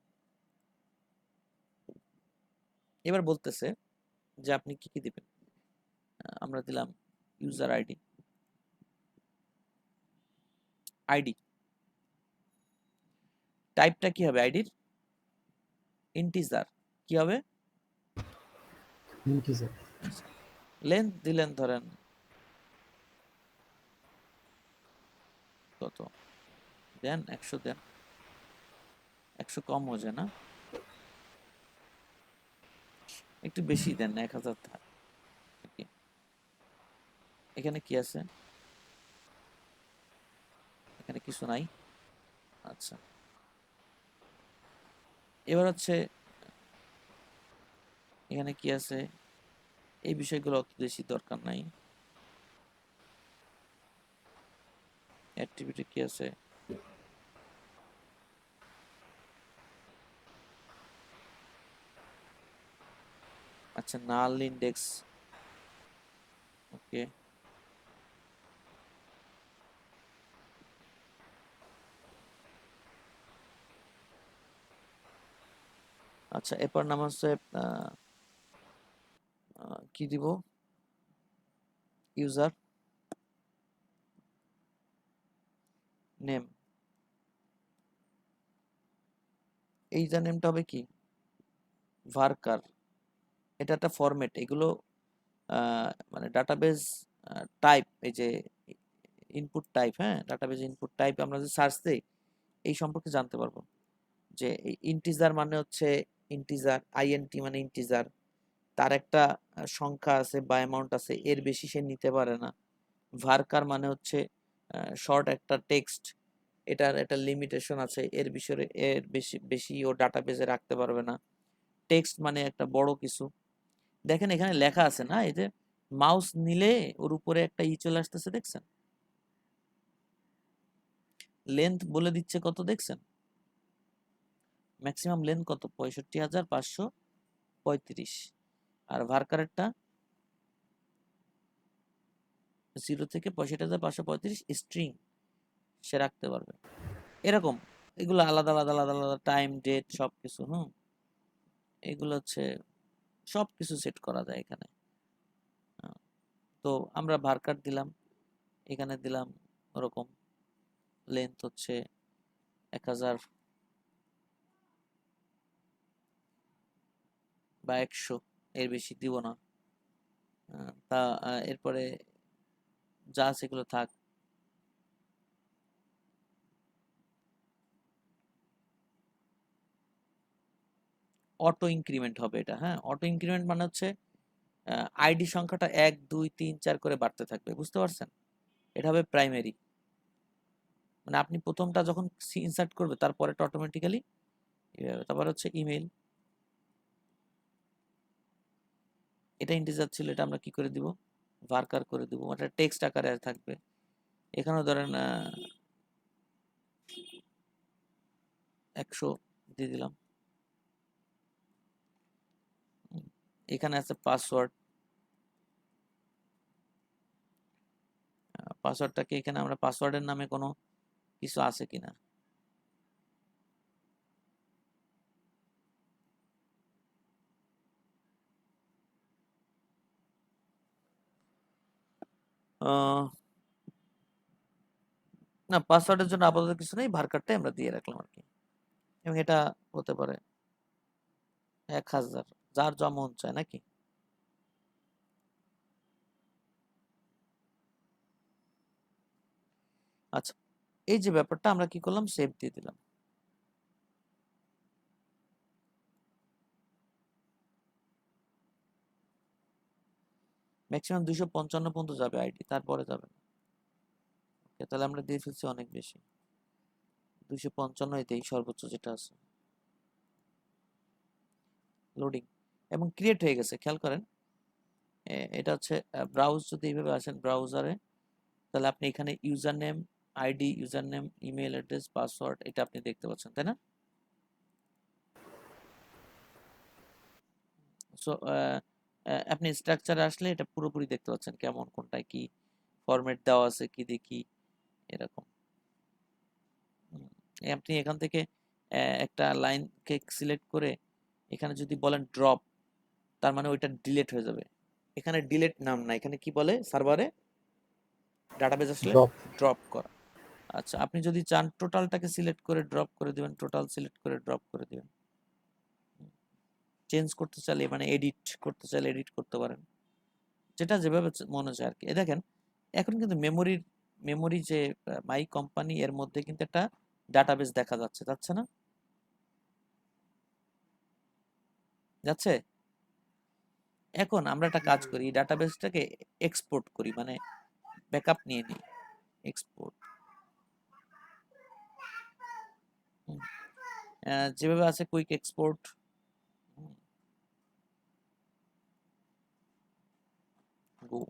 এবার বলতেছে যে আপনি কি কি দিবেন, আমরা দিলাম ইউজার আইডি, আইডি টাইপটা কি হবে আইডির, ইন্টিজার, কি হবে, লেন্থ দিলেন ধরেন কত দেন, 100 দেন, 100 কম হয়ে যায় না, একটু বেশি দেন না, 1000 থাক। এখানে কি আছে, এখানে কিছু নাই। আচ্ছা, এবার হচ্ছে এখানে কি আছে, এই বিষয়গুলো অত বেশি দরকার নাই। অ্যাক্টিভিটি কি আছে, আচ্ছা নাল ইন্ডেক্স, ওকে। আচ্ছা, এরপর নাম হচ্ছে কি দিব, ইউজার নেম, এই ইউজার নেমটা হবে কি ভার্কার, এটা একটা ফরম্যাট, এগুলো মানে ডাটাবেজ টাইপ, এই যে ইনপুট টাইপ, হ্যাঁ ডাটাবেজ ইনপুট টাইপ আমরা যদি সার্চ দিই এই সম্পর্কে জানতে পারবো যে ইন্টিজার মানে হচ্ছে ইন্টিজার, আইএনটি মানে ইন্টিজার, তার একটা সংখ্যা আছে বা অ্যামাউন্ট আছে, এর বেশি সে নিতে পারে না। ভার্কার মানে হচ্ছে শর্ট একটা টেক্সট, এটার একটা লিমিটেশন আছে, এর বিষয়ে এর বেশি বেশি ও ডাটাবেজে রাখতে পারবে না। টেক্সট মানে একটা বড় কিছু, দেখেন এখানে লেখা আছে না, এই যে মাউস নিলে ওর উপরে একটা চলে আসতেছে দেখছেন, লেন্থ বলে দিচ্ছে কত দেখছেন, ম্যাক্সিমাম লেন্থ কত 65,535 আর ভার্কারেরটা 0 থেকে 65,535 স্ট্রিং সে রাখতে পারবে এরকম এগুলো আলাদা আলাদা আলাদা আলাদা টাইম ডেট সবকিছু এগুলো হচ্ছে সবকিছু সেট করা যায় এখানে তো আমরা ভার্কার দিলাম এখানে দিলাম ওরকম লেন্থ হচ্ছে 1000 বা 100 এর বেশি দিব না তা এরপরে যা সেগুলো থাক অটো ইনক্রিমেন্ট হবে এটা হ্যাঁ অটো ইনক্রিমেন্ট মানে হচ্ছে আইডি সংখ্যাটা 1 2 3 4 করে বাড়তে থাকবে বুঝতে পারছেন এটা হবে প্রাইমারি মানে আপনি প্রথমটা যখন ইনসার্ট করবে তারপরেটা অটোমেটিক্যালি তারপর হচ্ছে ইমেল এটা ইন্টিজার ছিল এটা আমরা কি করে দিব ভার্কার করে দিব মানে টেক্সট আকারে থাকবে এখানেও ধরেন 100 দিয়ে দিলাম এখানে আছে পাসওয়ার্ড পাসওয়ার্ডটাকে এখানে আমরা পাসওয়ার্ডের নামে কোনো কিছু আছে কিনা না পাসওয়ার্ডের জন্য আপাতত কিছু নেই ভার্কারটাই আমরা দিয়ে রাখলাম আর কি এবং এটা হতে পারে 1000 যার যা মন চায় নাকি আচ্ছা এই যে ব্যাপারটা আমরা কি করলাম সেভ দিয়ে দিলাম ম্যাক্সিমাম 255 পর্যন্ত যাবে আইডি তারপরে যাবে না ওকে তাহলে আমরা দিয়ে ফেলছি অনেক বেশি 255 এতেই সর্বোচ্চ যেটা আছে লোডিং এবং ক্রিয়েট হয়ে গেছে খেয়াল করেন এটা হচ্ছে ব্রাউজ যদি এইভাবে আসেন ব্রাউজারে তাহলে আপনি এখানে user name ID user name email address password এটা আপনি দেখতে পাচ্ছেন তাই না সো আপনি স্ট্রাকচারে আসলে এটা পুরোপুরি দেখতে পাচ্ছেন কেমন কোনটায় কি ফরম্যাট দেওয়া আছে কি দেখি এরকম আপনি এখান থেকে একটা লাইনকে সিলেক্ট করে এখানে যদি বলেন ড্রপ তার মানে ওইটা ডিলিট হয়ে যাবে এখানে ডিলিট নাম না এখানে কি বলে সার্ভারে ডাটাবেজ আসলে ড্রপ করা আচ্ছা আপনি যদি চান টোটালটাকে সিলেক্ট করে ড্রপ করে দিবেন টোটাল সিলেক্ট করে ড্রপ করে দিবেন চেঞ্জ করতে চাইলে মানে এডিট করতে চাইলে এডিট করতে পারেন যেটা যেভাবে মনে চায় আর কি দেখেন এখন কিন্তু মেমোরি যে মাই কোম্পানি এর মধ্যে কিন্তু একটা ডাটাবেস দেখা যাচ্ছে না যাচ্ছে এখন আমরা একটা কাজ করি ডাটাবেসটাকে এক্সপোর্ট করি মানে ব্যাকআপ নিয়ে নিই এক্সপোর্ট যেভাবে আছে কুইক এক্সপোর্ট গো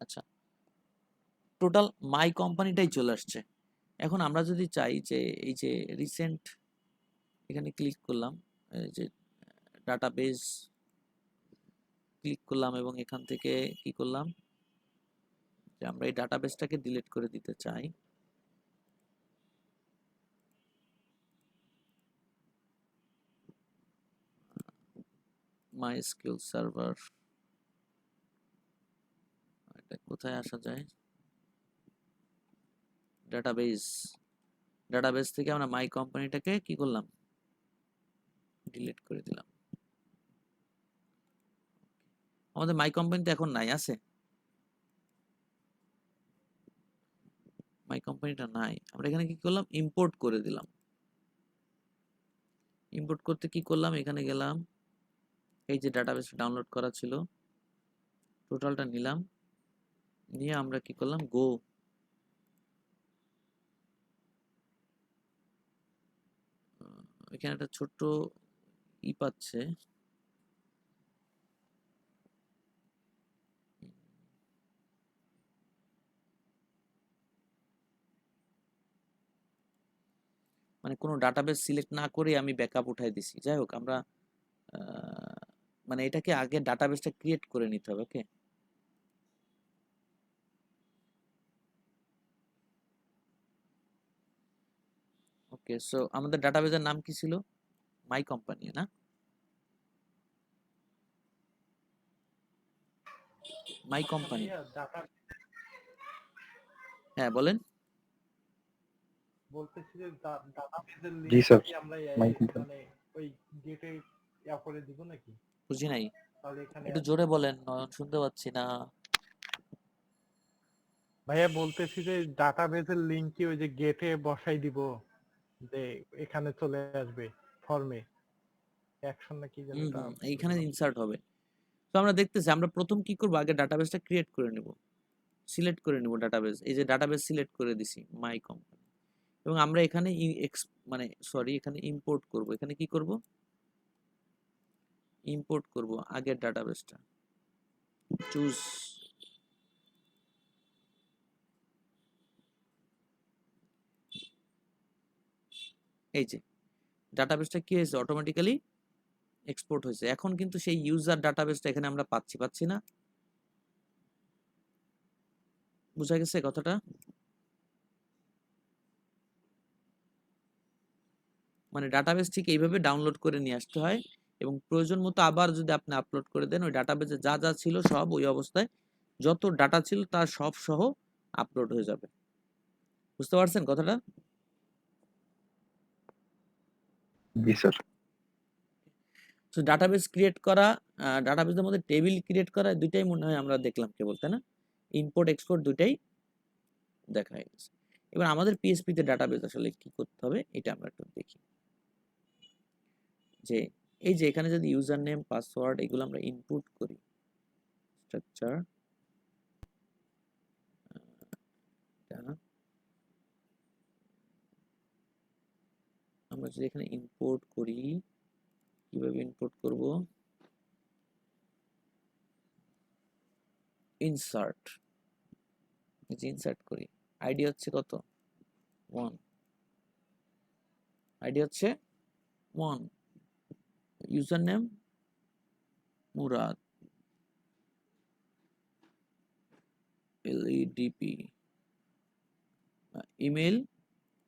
আচ্ছা টোটাল মাই কোম্পানিটাই চলে আসছে এখন আমরা যদি চাই যে এই যে রিসেন্ট এখানে ক্লিক করলাম এই যে ডাটাবেস ক্লিক করলাম এবং এখান থেকে কি করলাম যে আমরা এই ডাটাবেসটাকে ডিলিট করে দিতে চাই MySQL সার্ভার এটা কোথায় আসা যায় ডাটাবেস থেকে আমরা মাই কোম্পানিটাকে কি করলাম ডিলিট করে দিলাম আমাদের মাই কোম্পানিতে এখন নাই আছে মাই কোম্পানিটা নাই আমরা এখানে কি করলাম ইম্পোর্ট করে দিলাম ইম্পোর্ট করতে কি করলাম এখানে গেলাম এই যে ডাটাবেস ডাউনলোড করা ছিল টোটালটা নিলাম নিয়ে আমরা কি করলাম গো এখানে একটা ছোট্ট পাচ্ছে মানে কোনো ডাটাবেস সিলেক্ট না করে আমি ব্যাকআপ উঠাই দিছি। যাই হোক, আমরা মানে এটাকে আগে ডাটাবেসটা ক্রিয়েট করে নিতে হবে। ওকে, ওকে। সো আমাদের ডাটাবেসের নাম কি ছিল? মাই কোম্পানি, না? মাই আচ্ছা কোম্পানি। ভাইয়া, ডাটা হ্যাঁ, বলেন। বলতেছি যে ডাটাবেজের জি লিংকটা স্যার, কি আমরা মাই কোম্পানি। মানে ওই গেটে করে দিব নাকি? বুঝি নাই, তাহলে এখানে একটু জোরে বলেন, নয়ন শুনতে পাচ্ছি না। ভাইয়া বলতেছি যে ডাটাবেজের লিংক কি ওই যে গেটে বসাই দিব, যে এখানে চলে আসবে ফর্মে অ্যাকশন নাকি যেন হুম এটা হুম, ভুলে এইখানে গেলাম। ইনসার্ট হবে। তো আমরা দেখতেছি, আমরা প্রথম কি করবো, আগে ডাটাবেসটা ক্রিয়েট করে নেব, সিলেক্ট করে নেব ডাটাবেস। এই যে ডাটাবেস সিলেক্ট করে দিছি মাই কোম্পানি, এবং আমরা এখানে মানে সরি, এখানে ইম্পোর্ট করব। এখানে কি করব? ইম্পোর্ট করব আগের ডাটাবেসটা। চুজ, এই যে ডাটাবেসটা কি হয়েছে, অটোমেটিক্যালি এক্সপোর্ট হয়েছে। এখন কিন্তু সেই ইউজার ডাটাবেসটা এখানে আমরা পাচ্ছি না। বুঝা গেছে কথাটা? মানে ডাটাবেস ঠিক এইভাবে ডাউনলোড করে নিয়ে আসতে হয়, এবং প্রয়োজন মতো আবার যদি আপনি আপলোড করে দেন, ওই ডাটাবেসে যা যা ছিল সব ওই অবস্থায়, যত ডাটা ছিল তার সব সহ আপলোড হয়ে যাবে। বুঝতে পারছেন কথাটা? জি স্যার। তো ডাটাবেস ক্রিয়েট করা, ডাটাবেসের মধ্যে টেবিল ক্রিয়েট করা, দুইটাই মনে হয় আমরা দেখলাম কেবল, তাই না? ইম্পোর্ট এক্সপোর্ট দুইটাই দেখা হয়ে গেছে। এবার আমাদের পিএসপি তে ডাটাবেস আসলে কি করতে হবে এটা আমরা একটু দেখি। যে এই যে এখানে যদি ইউজার নেম, পাসওয়ার্ড এগুলো আমরা ইনপুট করি, স্ট্রাকচার আমরা যদি এখানে ইম্পোর্ট করি, কিভাবে ইম্পোর্ট করব? ইনসার্ট, ইনসার্ট করি। আইডি হচ্ছে কত? 1, আইডি হচ্ছে 1, user name Murad LEDP, email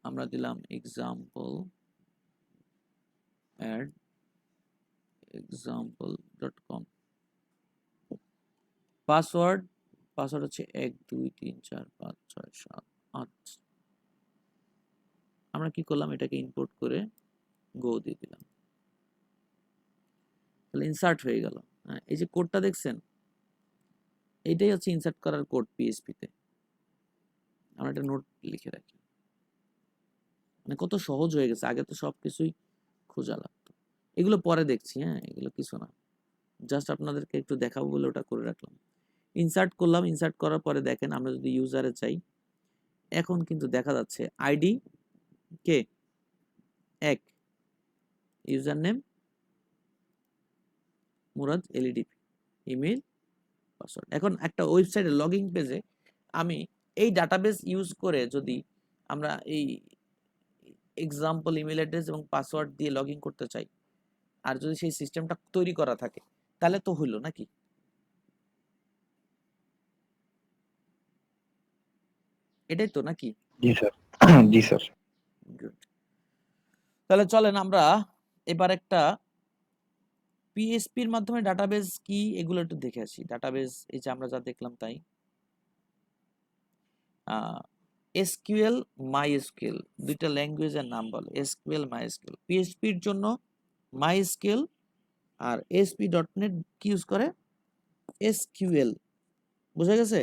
আমরা দিলাম example@example.com, পাসওয়ার্ড হচ্ছে 1 2 3 4 5 6 7 8। আমরা কি করলাম, এটাকে ইম্পোর্ট করে গো দিয়ে দিলাম, তাহলে ইনসার্ট হয়ে গেল। এই যে কোডটা দেখছেন, এইটাই হচ্ছে ইনসার্ট করার কোড পিএসপি তে। আমরা একটা নোট লিখে রাখি, মানে কত সহজ হয়ে গেছে। আগে তো সবকিছুই খোঁজা লাগতো। এগুলো পরে দেখছি, হ্যাঁ, এগুলো কিছু না, জাস্ট আপনাদেরকে একটু দেখাবো বলে ওটা করে রাখলাম। ইনসার্ট করলাম, ইনসার্ট করার পরে দেখেন, আমরা যদি ইউজারে চাই, এখন কিন্তু দেখা যাচ্ছে ID K 1, user name Murad LEDP, email, password. এখন একটা ওয়েবসাইটে লগইন পেজে আমি এই ডাটাবেস ইউজ করে যদি আমরা এই এক্সাম্পল ইমেল অ্যাড্রেস এবং পাসওয়ার্ড দিয়ে লগইন করতে চাই, আর যদি সেই সিস্টেমটা তৈরি করা থাকে, তাহলে তো হইলো নাকি? এটাই তো নাকি? জি স্যার। জি স্যার। গুড। তাহলে চলেন আমরা এবার একটা পিএসপির মাধ্যমে ডাটাবেস কি এগুলো একটু দেখে আসি। ডাটাবেস এই যে আমরা যা দেখলাম তাই। এসকিউএল, মাইএসকিউএল দুইটা ল্যাঙ্গুয়েজের নাম বলে, এসকিউএল মাইএসকিউএল। পিএসপির জন্য মাইএসকিউএল, আর ASP.NET কি ইউজ করে? এসকিউএল। বুঝা গেছে?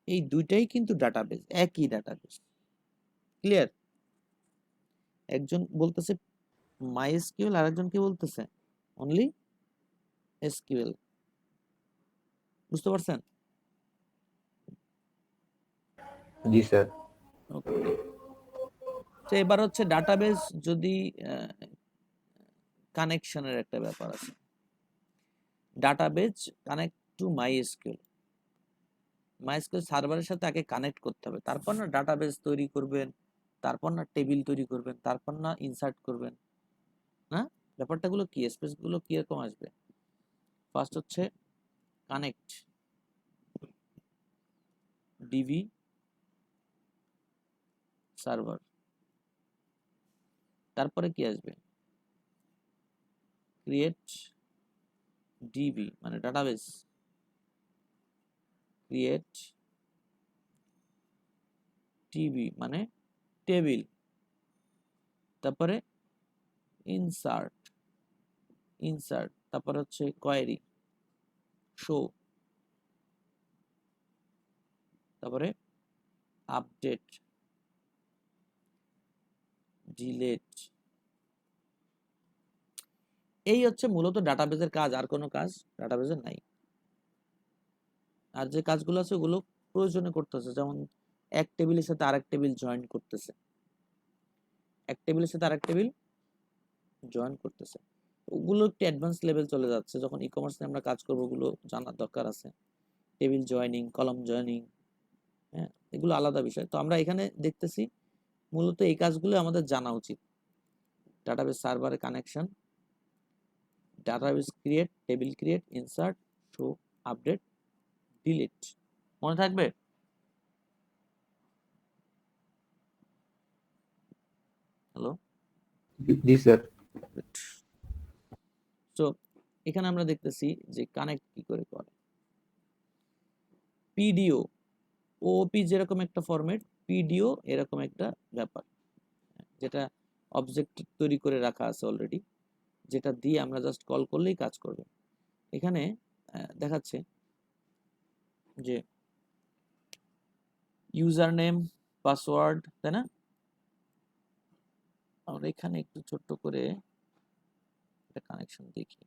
এই দুইটাই কিন্তু ডাটাবেস, একই ডাটাবেস। ক্লিয়ার? একজন বলতেছে মাইএসকিউএল, আর একজন কি বলতেছে অনলি এসকিউএল। বুঝতে পারছেন? জি স্যার। ওকে। তো এবার হচ্ছে ডাটাবেস যদি কানেকশনের একটা ব্যাপার আছে। Database connect to MySQL. MySQL সার্ভারের সাথে আগে কানেক্ট করতে হবে, তারপর না ডাটাবেস তৈরি করবেন, তারপর না টেবিল তৈরি করবেন, তারপর না ইনসার্ট করবেন। না, ব্যাপারটা গুলো কি, স্পেস গুলো কিরকম আসবে? ফার্স্ট হচ্ছে কানেক্ট ডিবি সার্ভার, তারপরে কি আসবে? ক্রিয়েট ডিবি মানে ডাটাবেস, ক্রিয়েট টিবি মানে টেবিল, তারপরে ইনসার্ট, তারপরে হচ্ছে কোয়েরি, শো, তারপরে আপডেট, ডিলেট। এই হচ্ছে মূলত ডাটাবেসের কাজ, আর কোনো কাজ ডাটাবেসের নাই। আর যে কাজগুলো আছে ওগুলো প্রয়োজনে করতেছে, যেমন এক টেবিলের সাথে আরেক টেবিল জয়েন করতেছে, এক টেবিলের সাথে আরেক টেবিল জয়েন করতেছে, ওগুলো একটু অ্যাডভান্স লেভেল চলে যাচ্ছে। যখন ই কমার্স নিয়ে আমরা কাজ করবো ওগুলো জানার দরকার আছে, টেবিল জয়েনিং, কলাম জয়েনিং, হ্যাঁ, এগুলো আলাদা বিষয়। তো আমরা এখানে দেখতেছি মূলত এই কাজগুলো আমাদের জানা উচিত। ডাটাবেস সার্ভারে connection, database create, table create, insert, show, update, delete, মনে থাকবে? হ্যালো, জি স্যার। তো এখানে আমরা দেখতেছি যে কানেক্ট কি করে করে। পিডিও, ওপি যেরকম একটা ফরম্যাট, পিডিও এরকম একটা ব্যাপার, যেটা অবজেক্ট তৈরি করে রাখা আছে অলরেডি, যেটা দিয়ে আমরা জাস্ট কল করলেই কাজ করবে। এখানে দেখাচ্ছে যে ইউজার নেম, পাসওয়ার্ড, তাই না? আমরা এখানে একটু ছোট্ট করে একটা কানেকশন দেখি।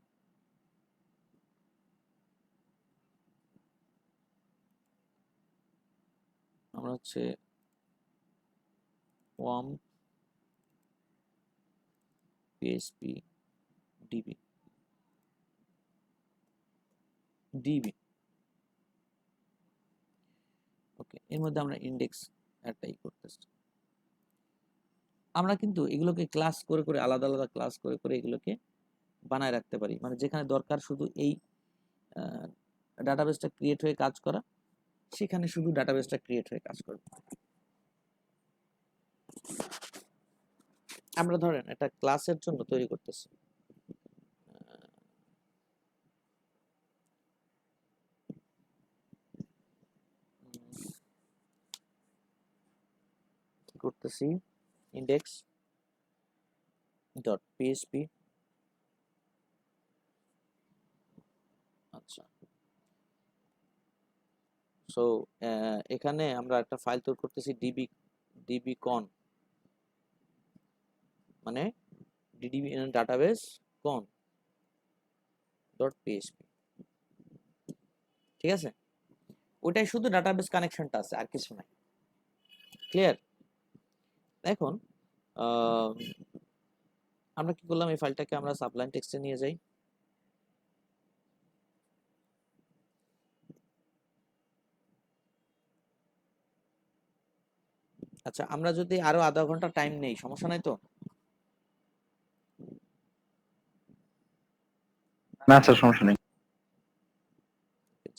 আমরা হচ্ছে ওয়াম পিএসপি ডিবি ডিবি ওকে, এর মধ্যে আমরা ইন্ডেক্স একটাই করতেছি। আমরা কিন্তু এগুলোকে ক্লাস করে করে, আলাদা আলাদা ক্লাস করে করে এগুলোকে বানায় রাখতে পারি, মানে যেখানে দরকার শুধু এই ডাটাবেসটা ক্রিয়েট হয়ে কাজ করা, সেখানে শুধু ডাটাবেসটা ক্রিয়েট হয়ে কাজ করবে। আমরা ধরেন একটা ক্লাসের জন্য তৈরি করতেছি, কি করতেছি, ইন্ডেক্স ডট পিএসপি, আচ্ছা। সো এখানে আমরা একটা ফাইল তৈরি করতেছি ডিবি, ডিবিকন মানে ডিবি ডাটাবেস কন ডট পিএসপি, ঠিক আছে? ওটাই শুধু ডাটাবেস কানেকশনটা আছে, আর কিছু নাই। ক্লিয়ার? এখন আমরা কি করলাম, এই ফাইলটাকে আমরা সাবলাইন টেক্সটে নিয়ে যাই। আচ্ছা, আমরা যদি আরো আধা ঘন্টা টাইম নেই, সমস্যা নাই তো? না স্যার, সমস্যা নেই।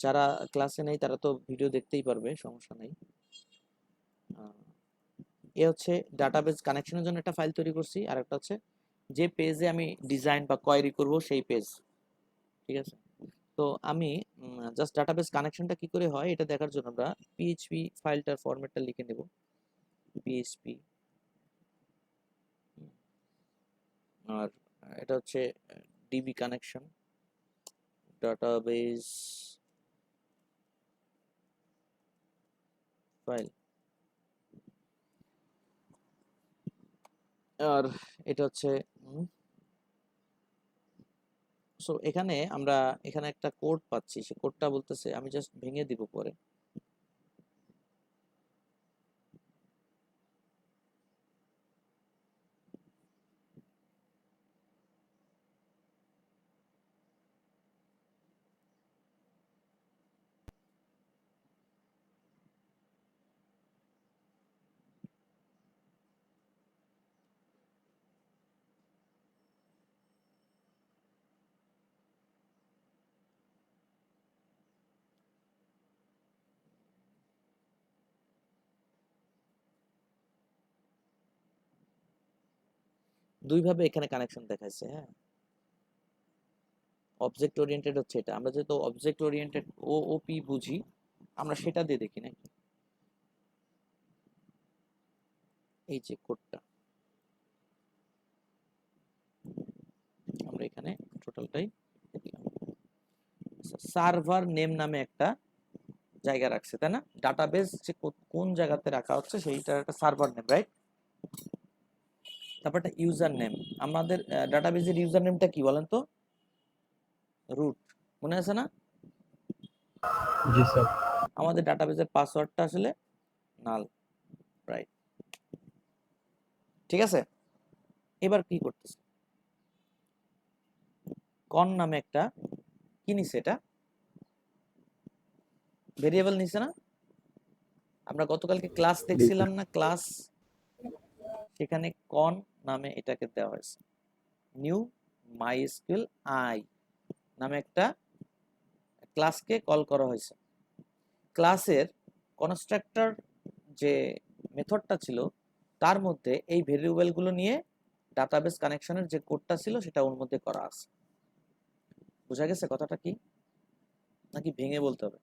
যারা ক্লাসে নেই তারা তো ভিডিও দেখতেই পারবে, সমস্যা নেই। এ হচ্ছে ডাটাবেস কানেকশনের জন্য একটা ফাইল তৈরি করছি, আর একটা হচ্ছে যে পেজে আমি ডিজাইন বা কোয়েরি করব সেই পেজ, ঠিক আছে? তো আমি জাস্ট ডাটাবেস কানেকশনটা কি করে হয় এটা দেখার জন্য আমরা পিএইচপি ফাইলটার ফরম্যাটটা লিখে নেব, পিএইচপি, আর এটা হচ্ছে ডিবি কানেকশন, ডাটাবেস ফাইল, আর এটা হচ্ছে সো এখানে আমরা এখানে একটা কোড পাচ্ছি, সেই কোডটা বলতেছে, আমি জাস্ট ভেঙে দিব পরে। দুইভাবে এখানে কানেকশন দেখাইছে। হ্যাঁ, অবজেক্ট ওরিয়েন্টেড হচ্ছে এটা, আমরা যেহেতু অবজেক্ট ওরিয়েন্টেড ওপি বুঝি, আমরা সেটা দিয়ে দেখি নাকি। এই যে কোডটা আমরা এখানে টোটালটাই দেখলাম। সার্ভার নেম নামে একটা জায়গা রাখছে, তাই না? ডাটাবেস যে কোন জায়গাতে রাখা হচ্ছে সেইটার একটা সার্ভার নেম, রাইট? তারপর একটা ইউজার নেম। আমাদের ডাটাবেসের ইউজার নেমটা কি বলেন তো? রুট, মনে আছে না? জি স্যার। আমাদের ডাটাবেসের পাসওয়ার্ডটা আসলে নাল, রাইট? ঠিক আছে, এবার কি করতেছে, কন নামে একটা কি নিছে, এটা ভেরিয়েবল নিছে না? আমরা গতকালকে ক্লাস দেখছিলাম না, ক্লাস, সেখানে কন নামে এটাকে দেওয়া হয়েছে। নিউ মাইস্কুয়েল আই নামে একটা ক্লাসকে কল করা হয়েছে। ক্লাসের কনস্ট্রাক্টর যে মেথডটা ছিল তার মধ্যে এই ভেরিয়েবলগুলো নিয়ে ডাটাবেস কানেকশনের যে কোডটা ছিল সেটা ওর মধ্যে করা আছে। বোঝা গেছে কথাটা কি, নাকি ভেঙে বলতে হবে?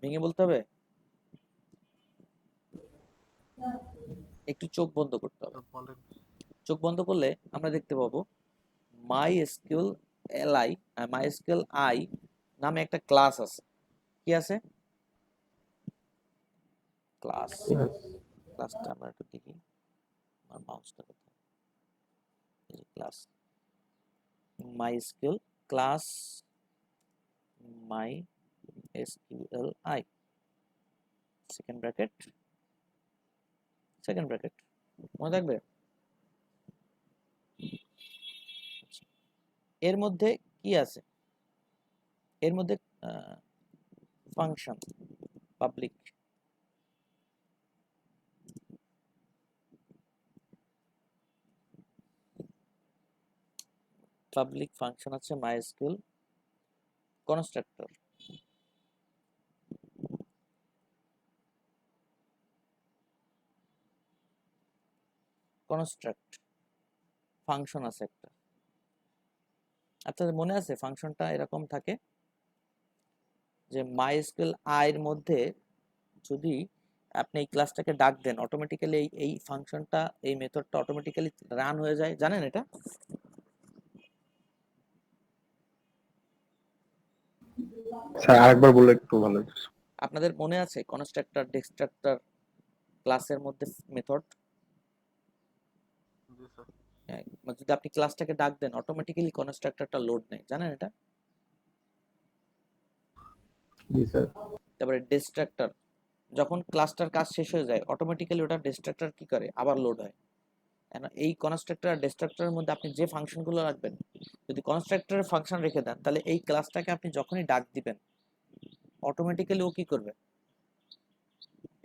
ভেঙে বলতে হবে, একটু চোখ বন্ধ করতে হবে। চোখ বন্ধ করলে আমরা দেখতে পাবো মাইস্কুয়েল এলআই, মাইস্কুয়েল আই নামে একটা ক্লাস আছে। কি আছে? ক্লাস। ক্লাসটা আমরা একটু দেখি, আমার মাউসটা কোথায়, এই যে class MySQL class MySQL I second bracket second bracket, মনে থাকবে? এর মধ্যে কি আছে? এর মধ্যে ফাংশন পাবলিক, পাবলিক ফাংশন আছে মাইস্কুয়েল কনস্ট্রাক্টর। কনস্ট্রাক্ট ফাংশন আছে একটা। আচ্ছা, মনে আছে ফাংশনটা এরকম থাকে যে মাইস্কুয়েল আই এর মধ্যে যদি আপনি এই ক্লাসটাকে ডাক দেন, অটোমেটিক্যালি এই ফাংশনটা, এই মেথডটা অটোমেটিক্যালি রান হয়ে যায়, জানেন এটা? স্যার আরেকবার বললে একটু ভালো হতো। আপনাদের মনে আছে কনস্ট্রাক্টর ডিস্ট্রাক্টর ক্লাসের মধ্যে মেথড? যদি আপনি ক্লাসটাকে ডাক দেন অটোমেটিক্যালি কনস্ট্রাক্টরটা লোড নেয়, জানেন এটা? জি স্যার। তারপরে ডিস্ট্রাক্টর, যখন ক্লাসটার কাজ শেষ হয়ে যায় অটোমেটিক্যালি ওটা ডিস্ট্রাক্টর কি করে, আবার লোড হয়। এই কনস্ট্রাক্টর আর ডিস্ট্রাক্টরের মধ্যে আপনি যে ফাংশনগুলো রাখবেন, যদি কনস্ট্রাক্টরের ফাংশন রেখে দেন তাহলে এই ক্লাসটাকে আপনি যখনই ডাক দিবেন অটোমেটিক্যালি ও কি করবে,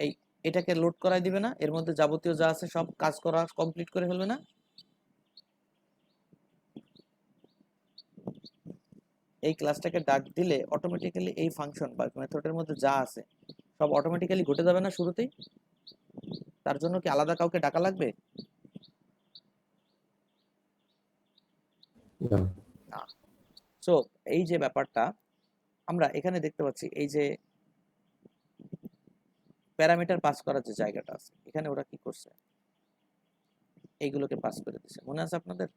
এই এটাকে লোড করাই দিবে না, এর মধ্যে যাবতীয় যা আছে সব কাজ করা কমপ্লিট করে ফেলবে না? এই ক্লাসটাকে ডাক দিলে অটোমেটিক্যালি এই ফাংশন বা মেথডের মধ্যে যা আছে সব অটোমেটিক্যালি ঘটে যাবে না শুরুতেই? তার জন্য কি আলাদা কাউকে ডাকা লাগবে? না। না। সো এই যে ব্যাপারটা আমরা এখানে দেখতে পাচ্ছি, এই যে প্যারামিটার পাস করার যে জায়গাটা আছে এখানে ওরা কি করছে, এইগুলোকে পাস করে দিছে, মনে আছে আপনাদের?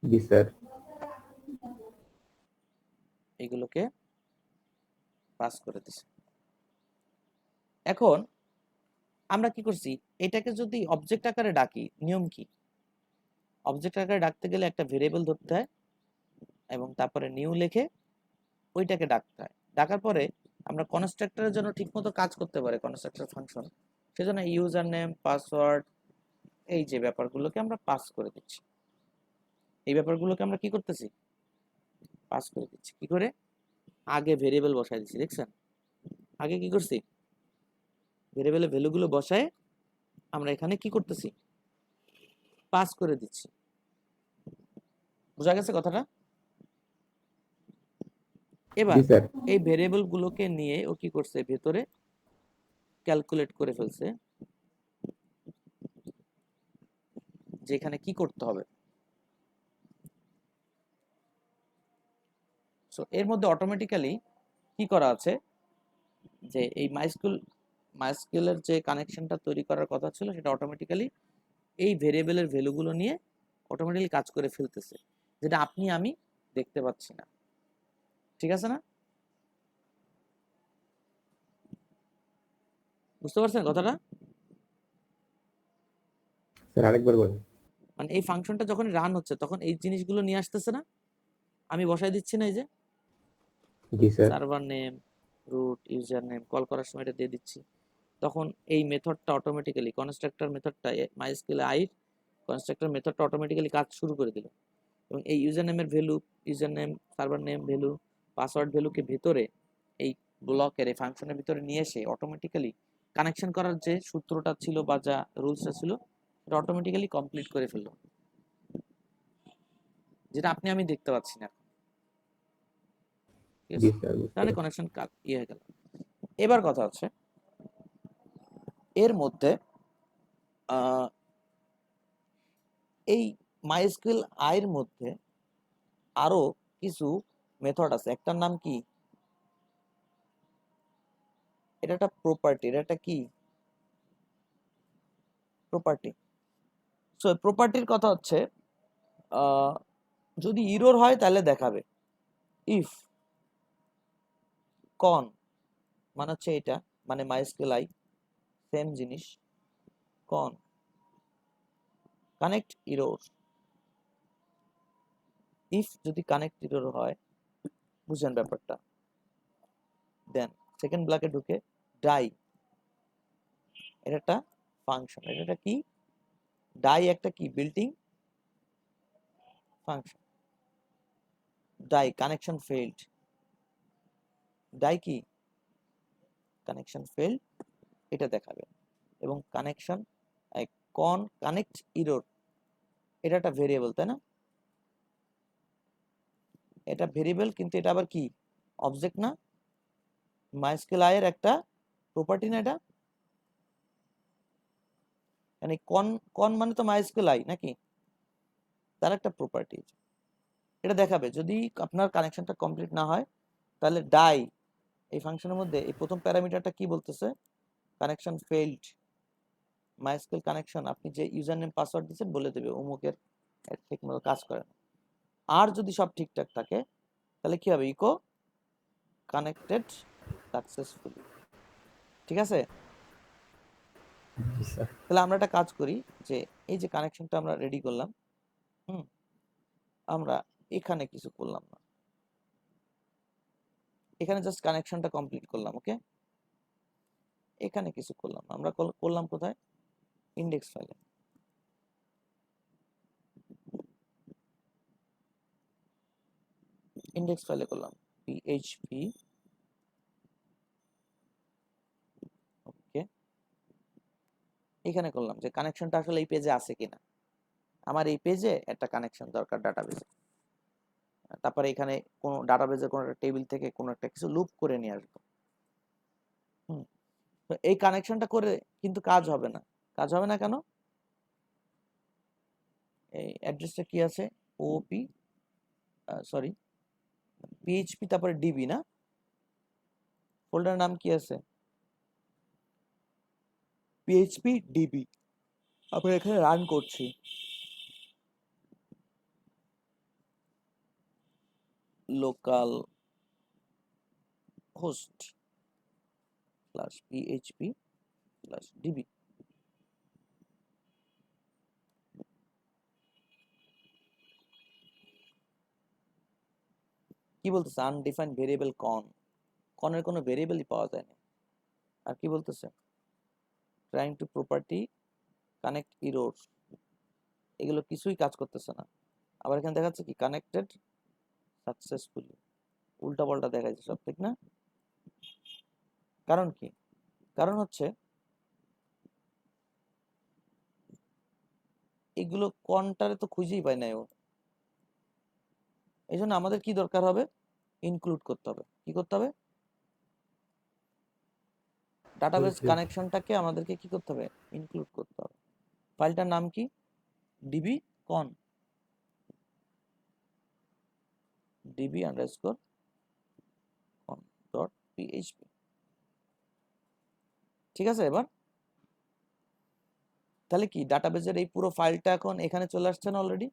জি স্যার। এইগুলোকে পাস করে দিছে। এখন আমরা কি করছি, এটাকে যদি অবজেক্ট আকারে ডাকি, নিয়ম কি? অবজেক্ট আকারে ডাকতে গেলে একটা ভেরিয়েবল ধরতে হয় এবং তারপরে নিউ লিখে ওইটাকে ডাকতে হয়। ডাকার পরে আমরা কনস্ট্রাক্টরের জন্য ঠিকমতো কাজ করতে পারে কনস্ট্রাক্টর ফাংশন, সেজন্য ইউজার নেম পাসওয়ার্ড এই যে ব্যাপারগুলোকে আমরা পাস করে দিচ্ছি। এই ব্যাপারগুলোকে আমরা কি করতেছি, পাস করে দিচ্ছি। কি করে? আগে ভেরিয়েবল বসাই দিচ্ছি, দেখছেন? আগে কি করছি, ভেরিয়েবলের ভ্যালুগুলো বসায় আমরা এখানে কি করতেছি, পাস করে দিচ্ছি। বোঝা গেছে কথাটা? এবার জি স্যার। এই ভেরিয়েবল গুলোকে নিয়ে ও কি করছে, ভেতরে ক্যালকুলেট করে ফেলছে যে এখানে কি করতে হবে। সো এর মধ্যে অটোমেটিক্যালি কি করা আছে, যে এই মাইস্কুলের যে কানেকশনটা তৈরি করার কথা ছিল সেটা অটোমেটিক্যালি এই ভেরিয়েবলের ভ্যালুগুলো নিয়ে অটোমেটিক্যালি কাজ করে ফেলতেছে, যেটা আপনি আমি দেখতে পাচ্ছি না। ঠিক আছে না? বুঝতে পারছেন কথাটা? স্যার আরেকবার বলেন। মানে এই ফাংশনটা যখন রান হচ্ছে তখন এই জিনিসগুলো নিয়ে আসতেছে না, আমি বসাই দিচ্ছি না, এই যে জি sir. Server name, root, user name, call করার সময় এটা দিয়ে দিচ্ছি, তখন এই মেথডটা অটোমেটিক্যালি কনস্ট্রাক্টর মেথডটা মাইস্কুল আই কনস্ট্রাক্টর মেথডটা অটোমেটিক্যালি কাজ শুরু করে দিল, এবং এই ইউজার নেমের value, user name, server name value, password ভ্যালুকে ভেতরে এই ব্লকের এই ফাংশনের ভিতরে নিয়ে এসে অটোমেটিক্যালি কানেকশন করার যে সূত্রটা ছিল বা যা রুলসটা ছিল সেটা অটোমেটিক্যালি কমপ্লিট করে ফেললো, যেটা আপনি আমি দেখতে পাচ্ছি না। ঠিক জি আছে, স্যার, বুঝতে তাহলে পারছি। কানেকশন হয়ে গেল। এবার কথা হচ্ছে এর মধ্যে আহ, এই মাইস্কুল আইয়ের মধ্যে আরো কিছু মেথড আছে, একটার নাম কি, এটা একটা প্রপার্টি, এটা একটা কি প্রপার্টি। সো প্রপার্টির কথা হচ্ছে আহ, যদি ইরর হয় তাহলে দেখাবে, ইফ কন মানে হচ্ছে এটা, মানে মাইস্কুল আই সেম জিনিস, কন কানেক্ট ইরর, ইফ যদি কানেক্ট ইরর হয়, বুঝেন ব্যাপারটা, দেন সেকেন্ড ব্লকে ঢুকে ডাই, এটা একটা ফাংশন, এটা একটা কি, ডাই একটা কি বিল্টিং function, die connection field, die কি কানেকশন ফেইল্ড এটা দেখাবে, এবং কানেকশন কন কানেক্ট ইরর, এটা একটা ভেরিয়েবল তাই না, এটা ভেরিয়েবল কিন্তু এটা আবার কি অবজেক্ট না, মাইস্কুল আই এর একটা প্রপার্টি না এটা, মানে কন কন মানে তো মাইস্কুল আই নাকি, তার একটা প্রপার্টি, এটা দেখাবে যদি আপনার কানেকশনটা কমপ্লিট না হয়, তাহলে ডাই এই ফাংশনের মধ্যে এই প্রথম প্যারামিটারটা কি বলতেছে, কানেকশন ফেইল্ড, মাইস্কুল কানেকশন আপনি যে ইউজার নেম পাসওয়ার্ড দিচ্ছেন বলে দেবে অমুকের ঠিকমতো কাজ করে না, আর যদি সব ঠিকঠাক থাকে তাহলে কি হবে, ইকো কানেক্টেড সাকসেসফুলি। ঠিক আছে, জি স্যার। তাহলে আমরা একটা কাজ করি, যে এই যে কানেকশনটা আমরা রেডি করলাম, হুম, আমরা এখানে কিছু করলাম না, এখানে জাস্ট কানেকশনটা কমপ্লিট করলাম, ওকে, এখানে কিছু করলাম না, আমরা করলাম কোথায়, ইন্ডেক্স ফাইলে, ইন্ডেক্স ফাইলে করলাম পিএইচপি, ওকে, এখানে করলাম যে কানেকশনটা আসলে এই পেজে আছে কিনা, আমার এই পেজে একটা কানেকশন দরকার ডাটাবেজে, তারপরে এখানে কোন ডাটাবেজের কোন একটা টেবিল থেকে কোন একটা কিছু লুপ করে নিয়ে আসবো, হুম, তো এই কানেকশনটা করে কিন্তু কাজ হবে না, কাজ হবে না কেন, এই অ্যাড্রেসটা কি আছে, ওপি সরি পিএইচপি তারপরে ডিবি না, ফোল্ডারের নাম কি আছে, পিএইচপি ডিবি, আমরা এখানে রান করছি, local host plus PHP plus DB, কি বলতেছে, আনডিফাইন্ড ভেরিয়েবল কনের কোনো ভেরিয়েবলই পাওয়া যায় না, আর কি বলতেছে, trying to property connect error, এগুলো কিছুই কাজ করতেছে না, আবার এখানে দেখাচ্ছে কি কানেক্টেড সাকসেসফুলি, উল্টা পাল্টা দেখাচ্ছে সব, ঠিক না, কারণ কি, কারণ হচ্ছে এগুলো কনটারে তো খুঁজেই পায় না ও, এই জন্য আমাদের কি দরকার হবে, ইনক্লুড করতে হবে। কি করতে হবে? Database Include. কানেকশনটাকে আমাদেরকে কি করতে হবে? ইনক্লুড করতে হবে। ফাইলটার নাম কি? ডিবি কন, ডিবি আন্ডারস্কোর কন ডট পিএইচপি। ঠিক আছে? এবার তাহলে কি ডাটাবেসের এই পুরো ফাইলটা এখন এখানে চলে আসছে না অলরেডি?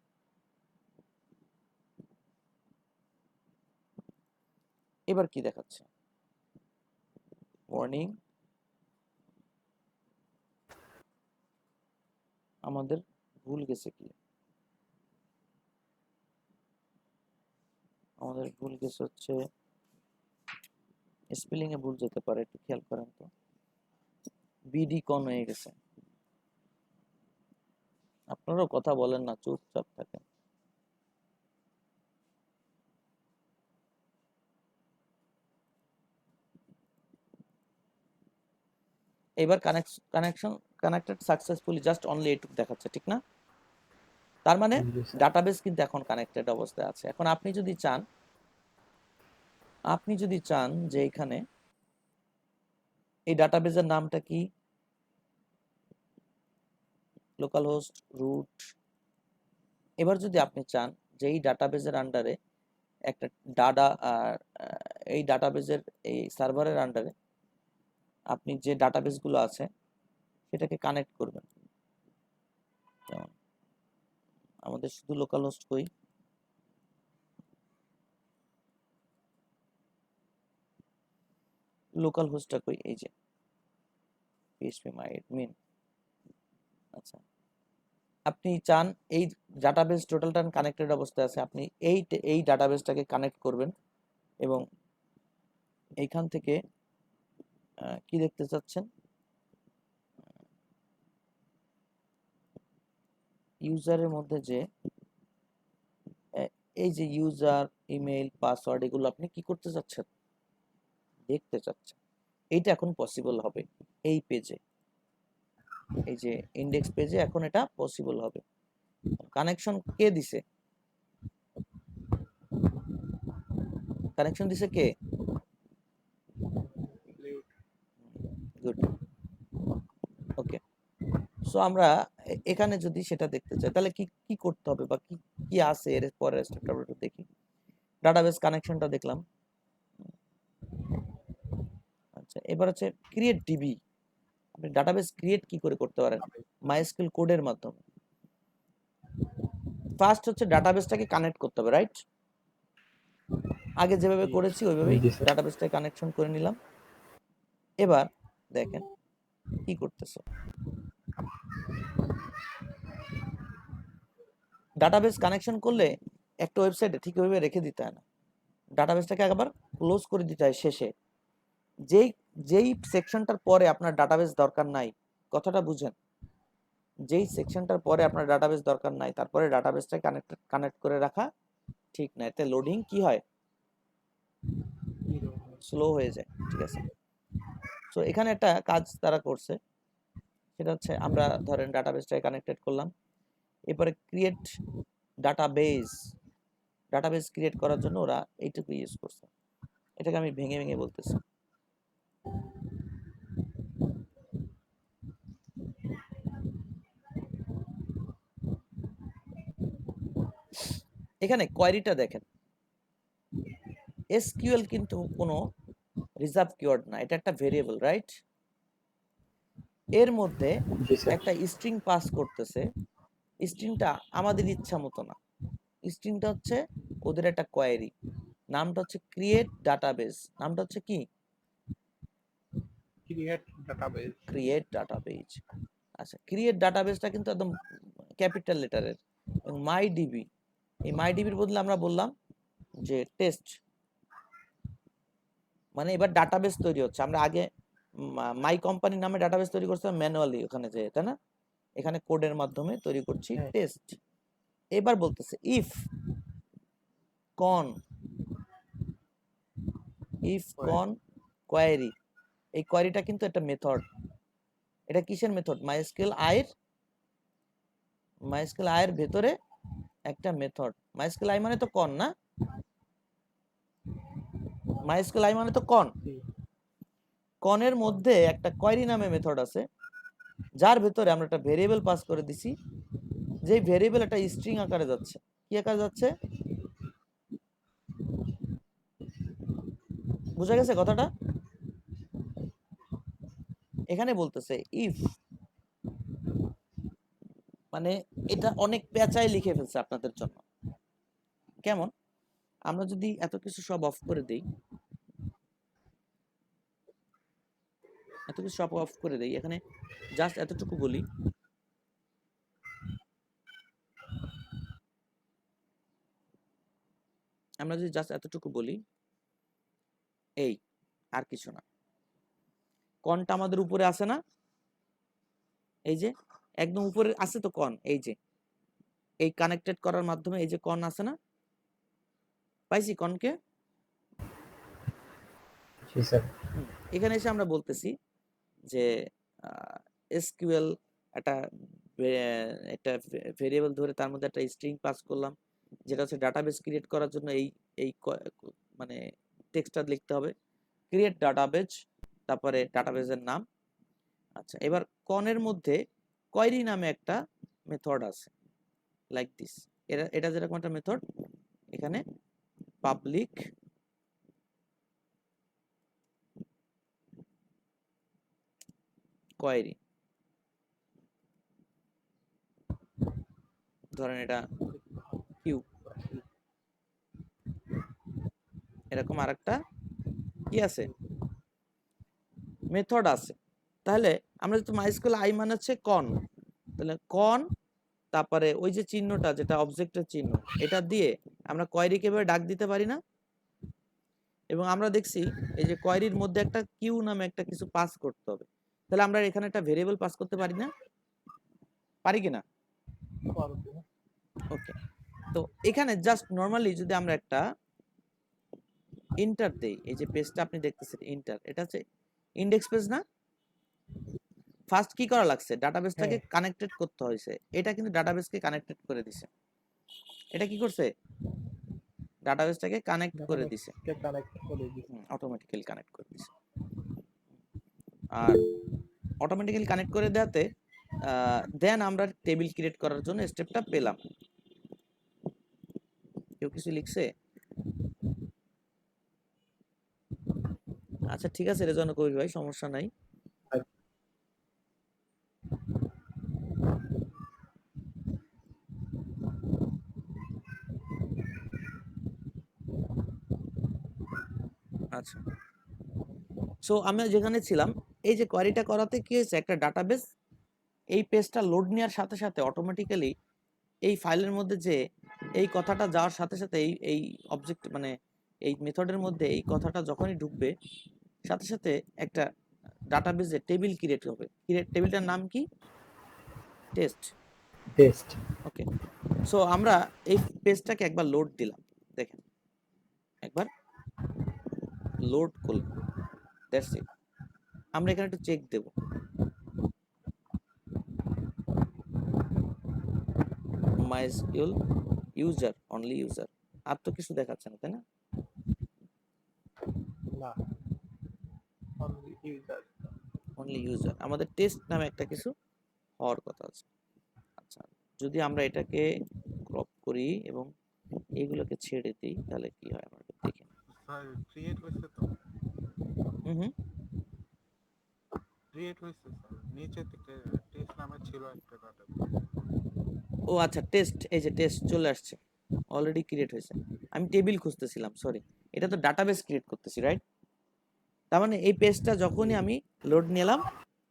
এবার কি দেখাচ্ছে? ওয়ার্নিং, আমাদের ভুল গেছে কি? আমাদের ভুল গেছে হচ্ছে স্পেলিং এ ভুল যেতে পারে, একটু খেয়াল করেন তো। বিডি কন হয়ে গেছে। আপনারাও কথা বলেন না, চুপচাপ থাকেন। এবার connection connected successfully, just only এটুকু দেখাচ্ছে, ঠিক না? তার মানে Yes, sir. ডাটাবেস কিন্তু এখন কানেক্টেড অবস্থায় আছে। এখন আপনি যদি চান যে এখানে এই ডাটাবেসের নামটা কি, লোকাল হোস্ট রুট, এবার যদি আপনি চান যে এই ডাটাবেসের আন্ডারে একটা এই ডাটাবেসের এই সার্ভারের আন্ডারে আপনি যে ডাটাবেসগুলো আছে সেটাকে কানেক্ট করবেন। যেমন আমাদের শুধু লোকাল হোস্ট কই, লোকাল হোস্টটা কই, এই যে PHP my admin। আচ্ছা, আপনি চান এই ডাটাবেস টোটালটা কানেক্টেড অবস্থায় আছে, আপনি এই ডাটাবেসটাকে কানেক্ট করবেন এবং এইখান থেকে কি দেখতে চাচ্ছেন? ইউজারের মধ্যে যে এই যে ইউজার, ইমেল, পাসওয়ার্ড, এগুলো আপনি কি করতে চাচ্ছেন? দেখতে চাচ্ছেন। এইটা এখন পসিবল হবে এই পেজে, এই যে ইন্ডেক্স পেজে এখন এটা পসিবল হবে। কানেকশন কে দিছে? কানেকশন দিছে কে? গুড, ওকে। সো আমরা এখানে যদি সেটা দেখতে চাই তাহলে কি কি করতে হবে বা কি কি আছে এর পরের স্টেপটা আমরা একটু দেখি। ডাটাবেস কানেকশনটা দেখলাম। আচ্ছা, এবার হচ্ছে ক্রিয়েট ডিবি। আপনি ডাটাবেস ক্রিয়েট কি করে করতে পারেন? মাইএসকিউএল কোডের মাধ্যমে। ফার্স্ট হচ্ছে ডাটাবেসটাকে কানেক্ট করতে হবে, রাইট? আগে যেভাবে করেছি ওইভাবেই Yes, sir. ডাটাবেসটা কানেকশন করে নিলাম। এবার দেখেন কি করতেছে। ডাটাবেস কানেকশন করলে একটা ওয়েবসাইটে ঠিক ওইভাবে রেখে দিতে হয় না, ডাটাবেসটাকে একবার ক্লোজ করে দিতে হয় শেষে। যেই যেই সেকশনটার পরে আপনার ডাটাবেস দরকার নাই, কথাটা বুঝেন, যেই সেকশনটার পরে আপনার ডাটাবেস দরকার নাই তারপরে ডাটাবেসটা কানেক্ট করে রাখা ঠিক না, এতে লোডিং কি হয়? স্লো হয়ে যায়। ঠিক আছে? সো এখানে একটা কাজ তারা করছে, সেটা হচ্ছে আমরা ধরেন ডাটাবেসটাকে কানেক্টেড করলাম, এরপরে ক্রিয়েট ডাটাবেস, ডাটাবেস ক্রিয়েট করার জন্য ওরা এইটুকু ইউজ করছে। এটাকে আমি ভেঙে ভেঙে বলতেছি। এখানে কোয়েরিটা দেখেন, এসকিউএল কিন্তু কোনো রিজার্ভ কিওয়ার্ড না, এটা একটা ভেরিয়েবল, রাইট? এর মধ্যে Yes, sir. একটা স্ট্রিং পাস করতেছে। স্ট্রিংটা আমাদের ইচ্ছা মতো না, স্ট্রিংটা হচ্ছে ওদের একটা কোয়েরি, নামটা হচ্ছে ক্রিয়েট ডাটাবেস। নামটা হচ্ছে কি? Create database. Create database. আচ্ছা, ক্রিয়েট ডাটাবেসটা কিন্তু একদম ক্যাপিটাল লেটারের। এবং মাই ডিবি, এই মাই ডিবির বদলে আমরা বললাম যে টেস্ট, মানে এবার ডাটাবেস তৈরি হচ্ছে। আমরা আগে মাই কোম্পানি নামে ডাটাবেস তৈরি করছিলাম ম্যানুয়ালি ওখানে যে, তাই না? এখানে কোডের মাধ্যমে তৈরি করছি হ্যাঁ। টেস্ট। এবার বলতেছে ইফ কন, ইফ কন কোয়েরি, এই কোয়েরিটা কিন্তু একটা মেথড। এটা কিসের মেথড? মাইএসকিউএল আইয়ের ভেতরে একটা মেথড। মাইএসকিউএল আই মানে তো কন না? মাইস্কুল আই মানে তো কন, জি কনের মধ্যে একটা কোয়েরি নামে মেথড আছে যার ভেতরে আমরা একটা ভেরিয়েবল পাস করে দিছি, যেই ভেরিয়েবল একটা স্ট্রিং আকারে যাচ্ছে। কি আকারে যাচ্ছে বুঝা গেছে কথাটা? এখানে বলতেছে ইফ, মানে এটা অনেক পেঁচায় লিখে ফেলছে আপনাদের জন্য। কেমন? আমরা যদি এত কিছু সব অফ করে দেই, এত কিছু সব অফ করে দেই, এখানে জাস্ট এতটুকু বলি, আমরা যদি জাস্ট এতটুকু বলি এই, আর কিছু না, কনটা আমাদের উপরে আছে না, এই যে একদম উপরে আছে তো কন, এই যে এই কানেক্টেড করার মাধ্যমে এই যে কন আছে না, পাইছি কনকে। জি স্যার। এখানে এসে আমরা বলতেছি যে এসকিউএল একটা একটা ভেরিয়েবল ধরে তার মধ্যে একটা স্ট্রিং পাস করলাম, যেটা হচ্ছে ডাটাবেস ক্রিয়েট করার জন্য এই এই মানে টেক্সটটা লিখতে হবে, ক্রিয়েট ডাটাবেজ, তারপরে ডাটাবেজের নাম। আচ্ছা, এবার কনের মধ্যে কোয়েরি নামে একটা মেথড আছে, লাইক দিস। এটা যেরকম একটা মেথড, এখানে পাবলিক কোয়েরি, ধরেন এটা কিউ, এরকম আরেকটা কি আছে মেথড আছে। তাহলে আমরা যদি মাইস্কুল আই মানে হচ্ছে কন, তাহলে কন তারপরে ওই যে চিহ্নটা যেটা অবজেক্টের চিহ্ন, এটা দিয়ে আমরা কোয়েরিকে এভাবে ডাক দিতে পারি না? এবং আমরা দেখছি এই যে কোয়েরির মধ্যে একটা কিউ নামে একটা কিছু পাস করতে হবে, তাহলে আমরা এখানে একটা ভেরিয়েবল পাস করতে পারি না? পারি কিনা? পারবো। ওকে, তো এখানে জাস্ট নরমালি যদি আমরা একটা ইন্টার দেই, এই যে পেজটা আপনি দেখতেছেন ইন্টার, এটা হচ্ছে ইন্ডেক্স পেজ না? ফার্স্ট কি করা লাগছে, ডাটাবেসটাকে হ্যাঁ। কানেক্টেড করতে হয়েছে, এটা কিন্তু ডাটাবেসকে কানেক্টেড করে দিছে। এটা কি করছে, ডাটাবেসটাকে কানেক্ট করে দিছে, কে কানেক্ট করে দিছি। অটোমেটিক্যালি কানেক্ট করে দিছে। আর অটোমেটিক্যালি কানেক্ট করে দেওয়াতে দেন আমরা টেবিল ক্রিয়েট করার জন্য স্টেপটা পেলাম। কেউ কিছু লিখছে? আচ্ছা ঠিক আছে রেজানো কবির ভাই, সমস্যা নাই। আচ্ছা, সো আমি যেখানে ছিলাম, এই যে কোয়েরিটা করাতে কি হয়েছে, একটা ডাটাবেস এই পেজটা লোড নেওয়ার সাথে সাথে অটোমেটিক্যালি এই ফাইলের মধ্যে যে এই কথাটা যাওয়ার সাথে সাথে এই এই অবজেক্ট মানে এই মেথডের মধ্যে এই কথাটা যখনই ঢুকবে, সাথে সাথে একটা ডাটাবেসে টেবিল ক্রিয়েট হবে। টেবিলটার নাম কি? টেস্ট। টেস্ট। ওকে, সো আমরা এই পেজটাকে একবার লোড দিলাম, দেখেন একবার লোড করলাম, দ্যাটস ইট। আমরা এখানে একটু চেক দেব, মাইস্কুল ইউজার, অনলি ইউজার, আর তো কিছু দেখাচ্ছে না তাই না? না, অনলি ইউজার। অনলি ইউজার, আমাদের টেস্ট নামে একটা কিছু হওয়ার কথা আছে। আচ্ছা, যদি আমরা এটাকে ক্রপ করি এবং এগুলোকে ছেড়ে দিই তাহলে কি হয় আমরা একটু দেখি। স্যার ক্রিয়েট হয়েছে তো, হুম, ক্রিয়েট হয়েছে স্যার, নিচে থেকে টেস্ট নামে ছিল একটা ডাটা। ও আচ্ছা, টেস্ট, এই যে টেস্ট চলে আসছে, অলরেডি ক্রিয়েট হয়েছে। আমি টেবিল খুঁজতেছিলাম, সরি, এটা তো ডাটাবেস ক্রিয়েট করতেছি, রাইট? তার মানে এই পেজটা যখনই আমি লোড নিলাম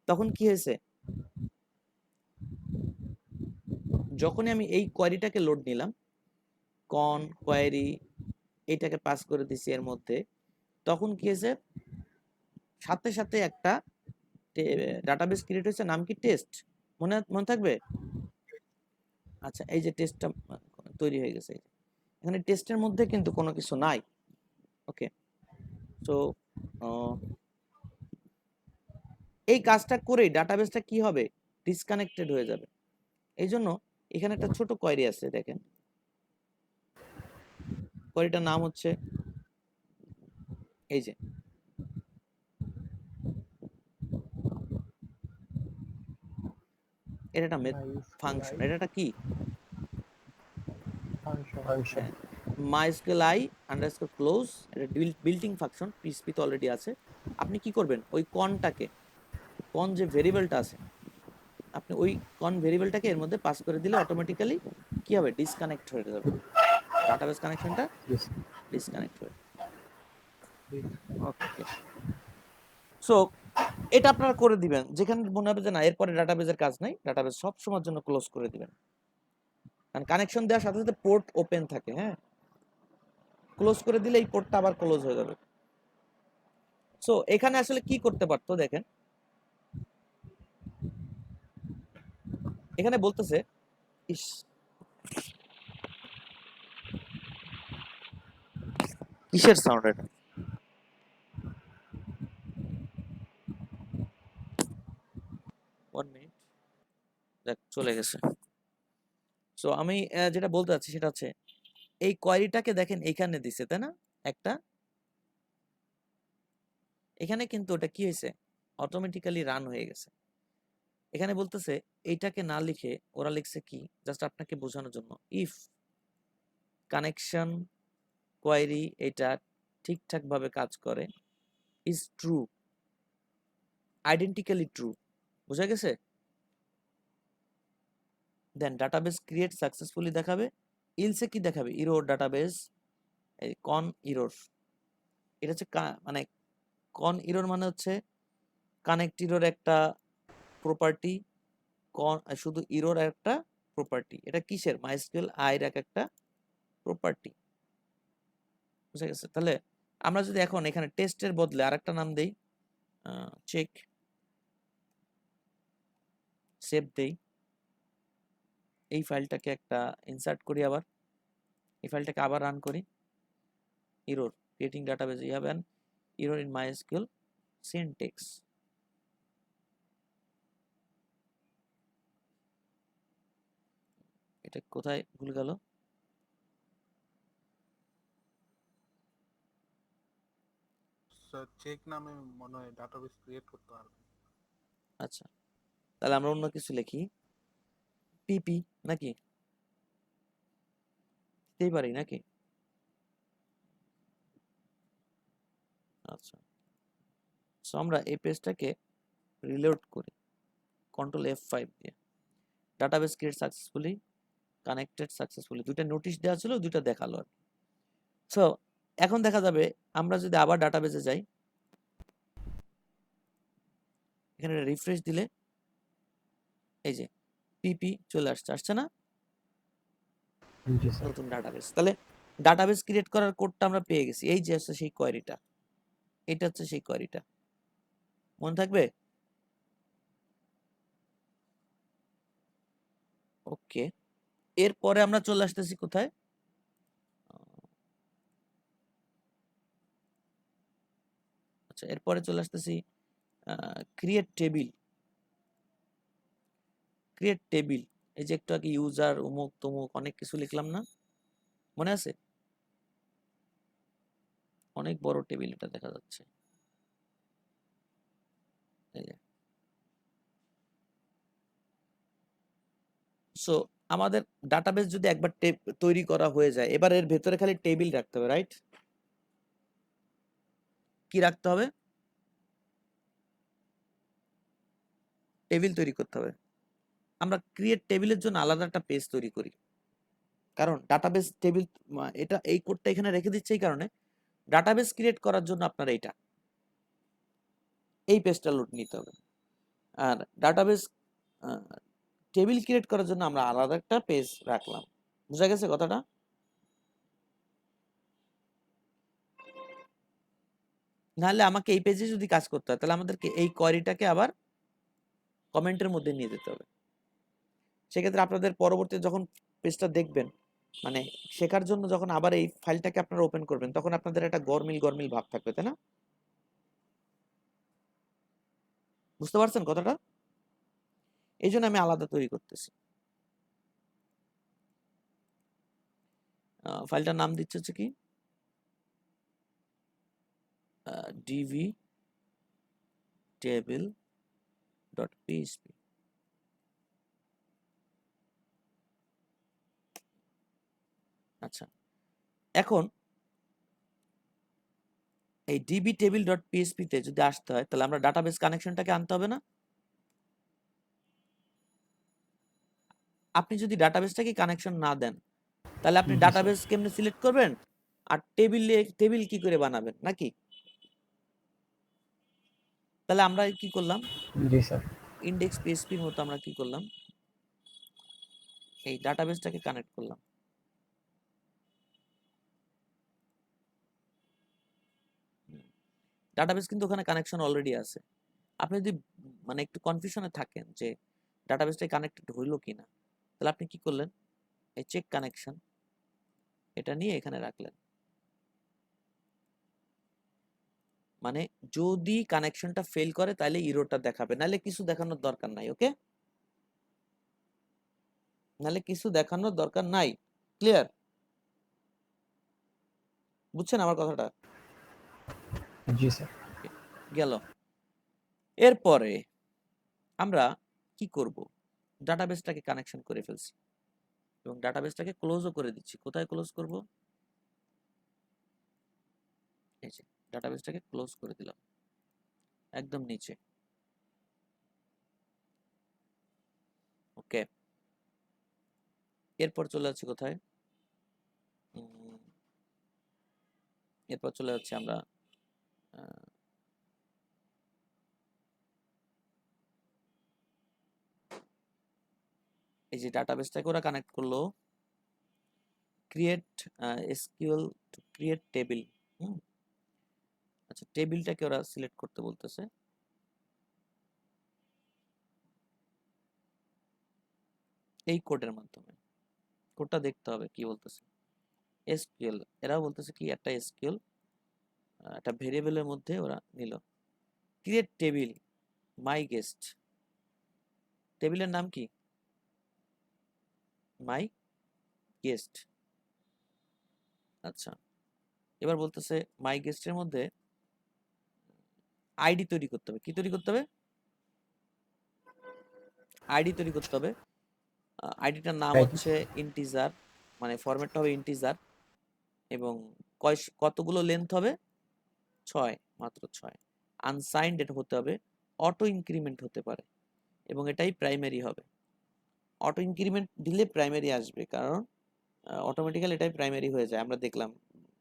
তখন কি হয়েছে, যখনই আমি এই কোয়েরিটাকে লোড নিলাম, কন কোয়েরি এইটাকে পাস করে দিছি এর মধ্যে, তখন কি হয়েছে, সাথে সাথে একটা ডাটাবেস ক্রিয়েট হয়েছে, নাম কি? টেস্ট। মনে থাকবে? আচ্ছা, এই যে টেস্টটা তৈরি হয়ে গেছে, এখানে টেস্টের মধ্যে কিন্তু কোনো কিছু নাই। ওকে, তো এই কাজটা করেই ডাটাবেসটা কি হবে, ডিসকানেক্টেড হয়ে যাবে। এই জন্য এখানে একটা ছোট কোয়েরি আছে, দেখেন কোয়েরিটার নাম হচ্ছে এই যে এটা একটা ফাংশন, এটা একটা কি function MySQL I underscore close, এটা বিল্টিং ফাংশন, পিএইচপি তো অলরেডি আছে। আপনি কি করবেন, ওই কনটাকে, কন যে ভেরিয়েবলটা আছে, আপনি ওই কন ভেরিয়েবলটাকে এর মধ্যে পাস করে দিলে অটোমেটিক্যালি কি হবে, ডিসকানেক্ট হয়ে যাবে, ডাটাবেস কানেকশনটা ডিসকানেক্ট হয়ে। ওকে, সো এটা আপনারা করে দিবেন যেখানে মনে হবে যে না এরপরে ডাটাবেজের কাজ নাই, ডাটাবেস সব সময়ের জন্য ক্লোজ করে দিবেন, কারণ কানেকশন দেওয়ার সাথে সাথে পোর্ট ওপেন থাকে। হ্যাঁ, ক্লোজ করে দিলে এই পোর্টটা আবার ক্লোজ হয়ে যাবে। সো এখানে আসলে কি করতে পারতো দেখেন, এখানে বলতেছে ইস, কিসের সাউন্ড এটা, 1 মিনিট, দেখ চলে গেছে। সো আমি যেটা বলতে চাচ্ছি সেটা হচ্ছে এই কোয়েরিটাকে দেখেন এইখানে দিছে তাই না একটা, এখানে কিন্তু ওটা কি হয়েছে, অটোমেটিক্যালি রান হয়ে গেছে। এখানে বলতেছে এইটাকে না লিখে ওরা লিখছে কি, জাস্ট আপনাকে বোঝানোর জন্য, ইফ কানেকশন কোয়েরি এটা ঠিকঠাক ভাবে কাজ করে, ইজ ট্রু, আইডেন্টিক্যালি ট্রু, বোঝা গেছে, দেন ডাটাবেস ক্রিয়েট সাকসেসফুলি দেখাবে, ইলসে কি দেখাবে, ইরোর ডাটাবেস, এই কন ইরোর, এটা হচ্ছে মানে কন ইরোর মানে হচ্ছে কানেক্ট ইরোর একটা প্রপার্টি, শুধু ইরোর একটা প্রপার্টি, এটা কিসের, মাইস্কুয়েল আইর একটা প্রপার্টি, বুঝা গেছে। তাহলে আমরা যদি এখন এখানে টেস্টের বদলে আরেকটা নাম দেই, চেক, সেভ দেই, এই ফাইলটাকে একটা ইনসার্ট করি, আবার এই ফাইলটাকে আবার রান করি, error creating database, you have an error in MySQL syntax, এটা কোথায় ভুল গেল, স্যার চেক নামে মনে হয় ডাটাবেস ক্রিয়েট করতে পারবে। আচ্ছা তাহলে আমরা অন্য কিছু লিখি, পিপি নাকি, দিতেই পারি নাকি, আচ্ছা। সো আমরা এই পেজটাকে রিলোড করি কন্ট্রোল F5 দিয়ে, database create successfully, connected successfully, দুইটা নোটিশ দেওয়া ছিল, দুইটা দেখালো আর। সো এখন দেখা যাবে আমরা যদি আবার ডাটাবেসে যাই, এখানে রিফ্রেশ দিলে এই যে পিপি চলে আসছে না, জি স্যার নতুন ডাটাবেস। তাহলে ডাটাবেস ক্রিয়েট করার কোডটা আমরা পেয়ে গেছি, এই যে হচ্ছে সেই কোয়েরিটা, এটা হচ্ছে সেই কোয়েরিটা, মনে থাকবে। ওকে, এরপরে আমরা চলে আসতেছি কোথায়, আচ্ছা এরপরে চলে আসতেছি ক্রিয়েট টেবিল, ক্রিয়েট টেবিল, এই যে একটু আগে ইউজার অমুক তমুক অনেক কিছু লিখলাম না, মনে আছে, অনেক বড় টেবিল এটা দেখা যাচ্ছে, এই যে। সো আমাদের ডাটাবেস যদি একবার তৈরি করা হয়ে যায়, এবার এর ভেতরে খালি টেবিল রাখতে হবে, রাইট, কি রাখতে হবে, টেবিল তৈরি করতে হবে। আমরা ক্রিয়েট টেবিলের জন্য আলাদা একটা পেজ তৈরি করি, কারণ ডাটাবেস টেবিল, এটা এই কোডটা এখানে রেখে দিচ্ছে এই কারণে, ডাটাবেস ক্রিয়েট করার জন্য আপনার এই পেজটা লোড নিতে হবে, আর ডাটাবেস টেবিল ক্রিয়েট করার জন্য আমরা আলাদা একটা পেজ রাখলাম, বুঝা গেছে কথাটা। নাহলে আমাকে এই পেজে যদি কাজ করতে হয় তাহলে আমাদেরকে এই কোয়েরিটাকে আবার কমেন্টের মধ্যে নিয়ে যেতে হবে, সেক্ষেত্রে আপনাদের পরবর্তী যখন পেজটা দেখবেন, মানে শেখার জন্য যখন আবার এই ফাইলটাকে আপনারা ওপেন করবেন, তখন আপনাদের একটা গরমিল গরমিল ভাব থাকবে, তাই না, বুঝতে পারছেন কথাটা, এই জন্য আমি আলাদা তৈরি করতেছি। ফাইলটার নাম দিচ্ছে হচ্ছে কি, dv table ডট পিএইচপি। আচ্ছা, এখন এই ডিবি টেবিল ডট পিএইচপি তে যদি আসতে হয় তাহলে আমরা ডাটাবেস কানেকশনটাকে আনতে হবে না? আপনি যদি ডাটাবেসটাকে কানেকশন না দেন তাহলে আপনি জি স্যার। ডাটাবেস কেমনে সিলেক্ট করবেন আর টেবিল কি করে বানাবেন নাকি? তাহলে আমরা কি করলাম, জি স্যার। ইন্ডেক্স পিএইচপির মতো আমরা কি করলাম, এই ডাটাবেসটাকে কানেক্ট করলাম। ডাটাবেস কিন্তু ওখানে কানেকশন অলরেডি আছে। আপনি যদি মানে একটু কনফিউশনে থাকেন যে ডাটাবেসটা কানেক্টেড হইলো কিনা, তাহলে আপনি কি করলেন, এই চেক কানেকশন এটা নিয়ে এখানে রাখলেন। মানে যদি কানেকশনটা ফেল করে তাহলে ইরোরটা দেখাবে, নাহলে কিছু দেখানোর দরকার নাই। ওকে, নাহলে কিছু দেখানোর দরকার নাই। ক্লিয়ার? বুঝছেন আমার কথাটা? জি স্যার। গেল। এরপরে আমরা কি করব, ডাটাবেসটাকে কানেকশন করে ফেলছি এবং ডাটাবেসটাকে ক্লোজও করে দিচ্ছি। কোথায় ক্লোজ করব, এই যে ডাটাবেসটাকে ক্লোজ করে দিলাম একদম নিচে। ওকে, এরপর চলে যাচ্ছি কোথায়, এরপর চলে যাচ্ছি আমরা এই যে ডাটাবেসটাকে ওরা কানেক্ট করলো, create SQL to create table. আচ্ছা, টেবিলটাকে ওরা সিলেক্ট করতে বলতেছে। এই কোডের মাধ্যমে কোডটা দেখতে হবে কি বলতেছে। এসকিউএল, এরা বলতেছে কি একটা এসকিউএল একটা ভেরিয়েবলের মধ্যে ওরা নিল। ক্রিয়েট টেবিল মাই গেস্ট, টেবিলের নাম কি, মাই গেস্ট। আচ্ছা, এবার বলতেছে মাই গেস্টের মধ্যে আইডি তৈরি করতে হবে। কি তৈরি করতে হবে, আইডি তৈরি করতে হবে। আইডিটার নাম হচ্ছে ইন্টিজার, মানে ফরম্যাটটা হবে ইন্টিজার এবং কতগুলো লেন্থ হবে, 6, মাত্র 6। আনসাইন্ড এটা হতে হবে, অটো ইনক্রিমেন্ট হতে পারে এবং এটাই প্রাইমারি হবে। অটো ইনক্রিমেন্ট দিলে প্রাইমারি আসবে, কারণ অটোমেটিক্যালি এটাই প্রাইমারি হয়ে যায়। আমরা দেখলাম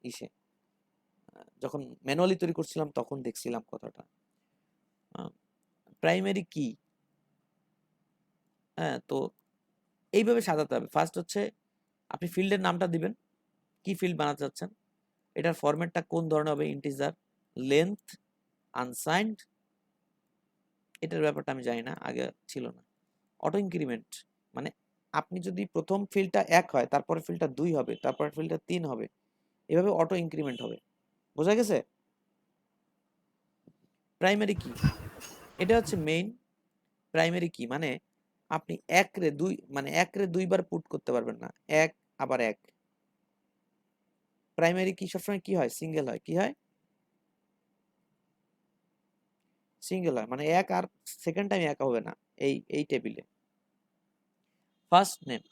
ইসে যখন ম্যানুয়ালি তৈরি করছিলাম তখন দেখছিলাম কথাটা। প্রাইমারি কি, হ্যাঁ, তো এইভাবে সাজাতে হবে। ফার্স্ট হচ্ছে আপনি ফিল্ডের নামটা দিবেন, কি ফিল্ড বানাতে চাচ্ছেন, এটার ফরম্যাটটা কোন ধরনের হবে, ইন্টিজার, লেন্থ, আনসাইন্ড, এটার ব্যাপারটা আমি জানি না, আগে ছিল না। অটো ইনক্রিমেন্ট মানে আপনি যদি প্রথম ফিল্ডটা 1 হয় তারপরে ফিল্ডটা 2 হবে, তারপরে ফিল্ডটা 3 হবে, এভাবে অটো ইনক্রিমেন্ট হবে। বোঝা গেছে? প্রাইমারি কি, এটা হচ্ছে মেইন। প্রাইমারি কি মানে আপনি 1 রে 2 মানে 1 রে 2 বার পুট করতে পারবেন না, 1 আবার 1। প্রাইমারি কি সবসময় কি হয়, সিঙ্গেল হয়। কি হয়, সিঙ্গেল হয়, মানে 1 আর সেকেন্ড টাইম 1 হবে না। এই টেবিলে ফার্স্ট নেম,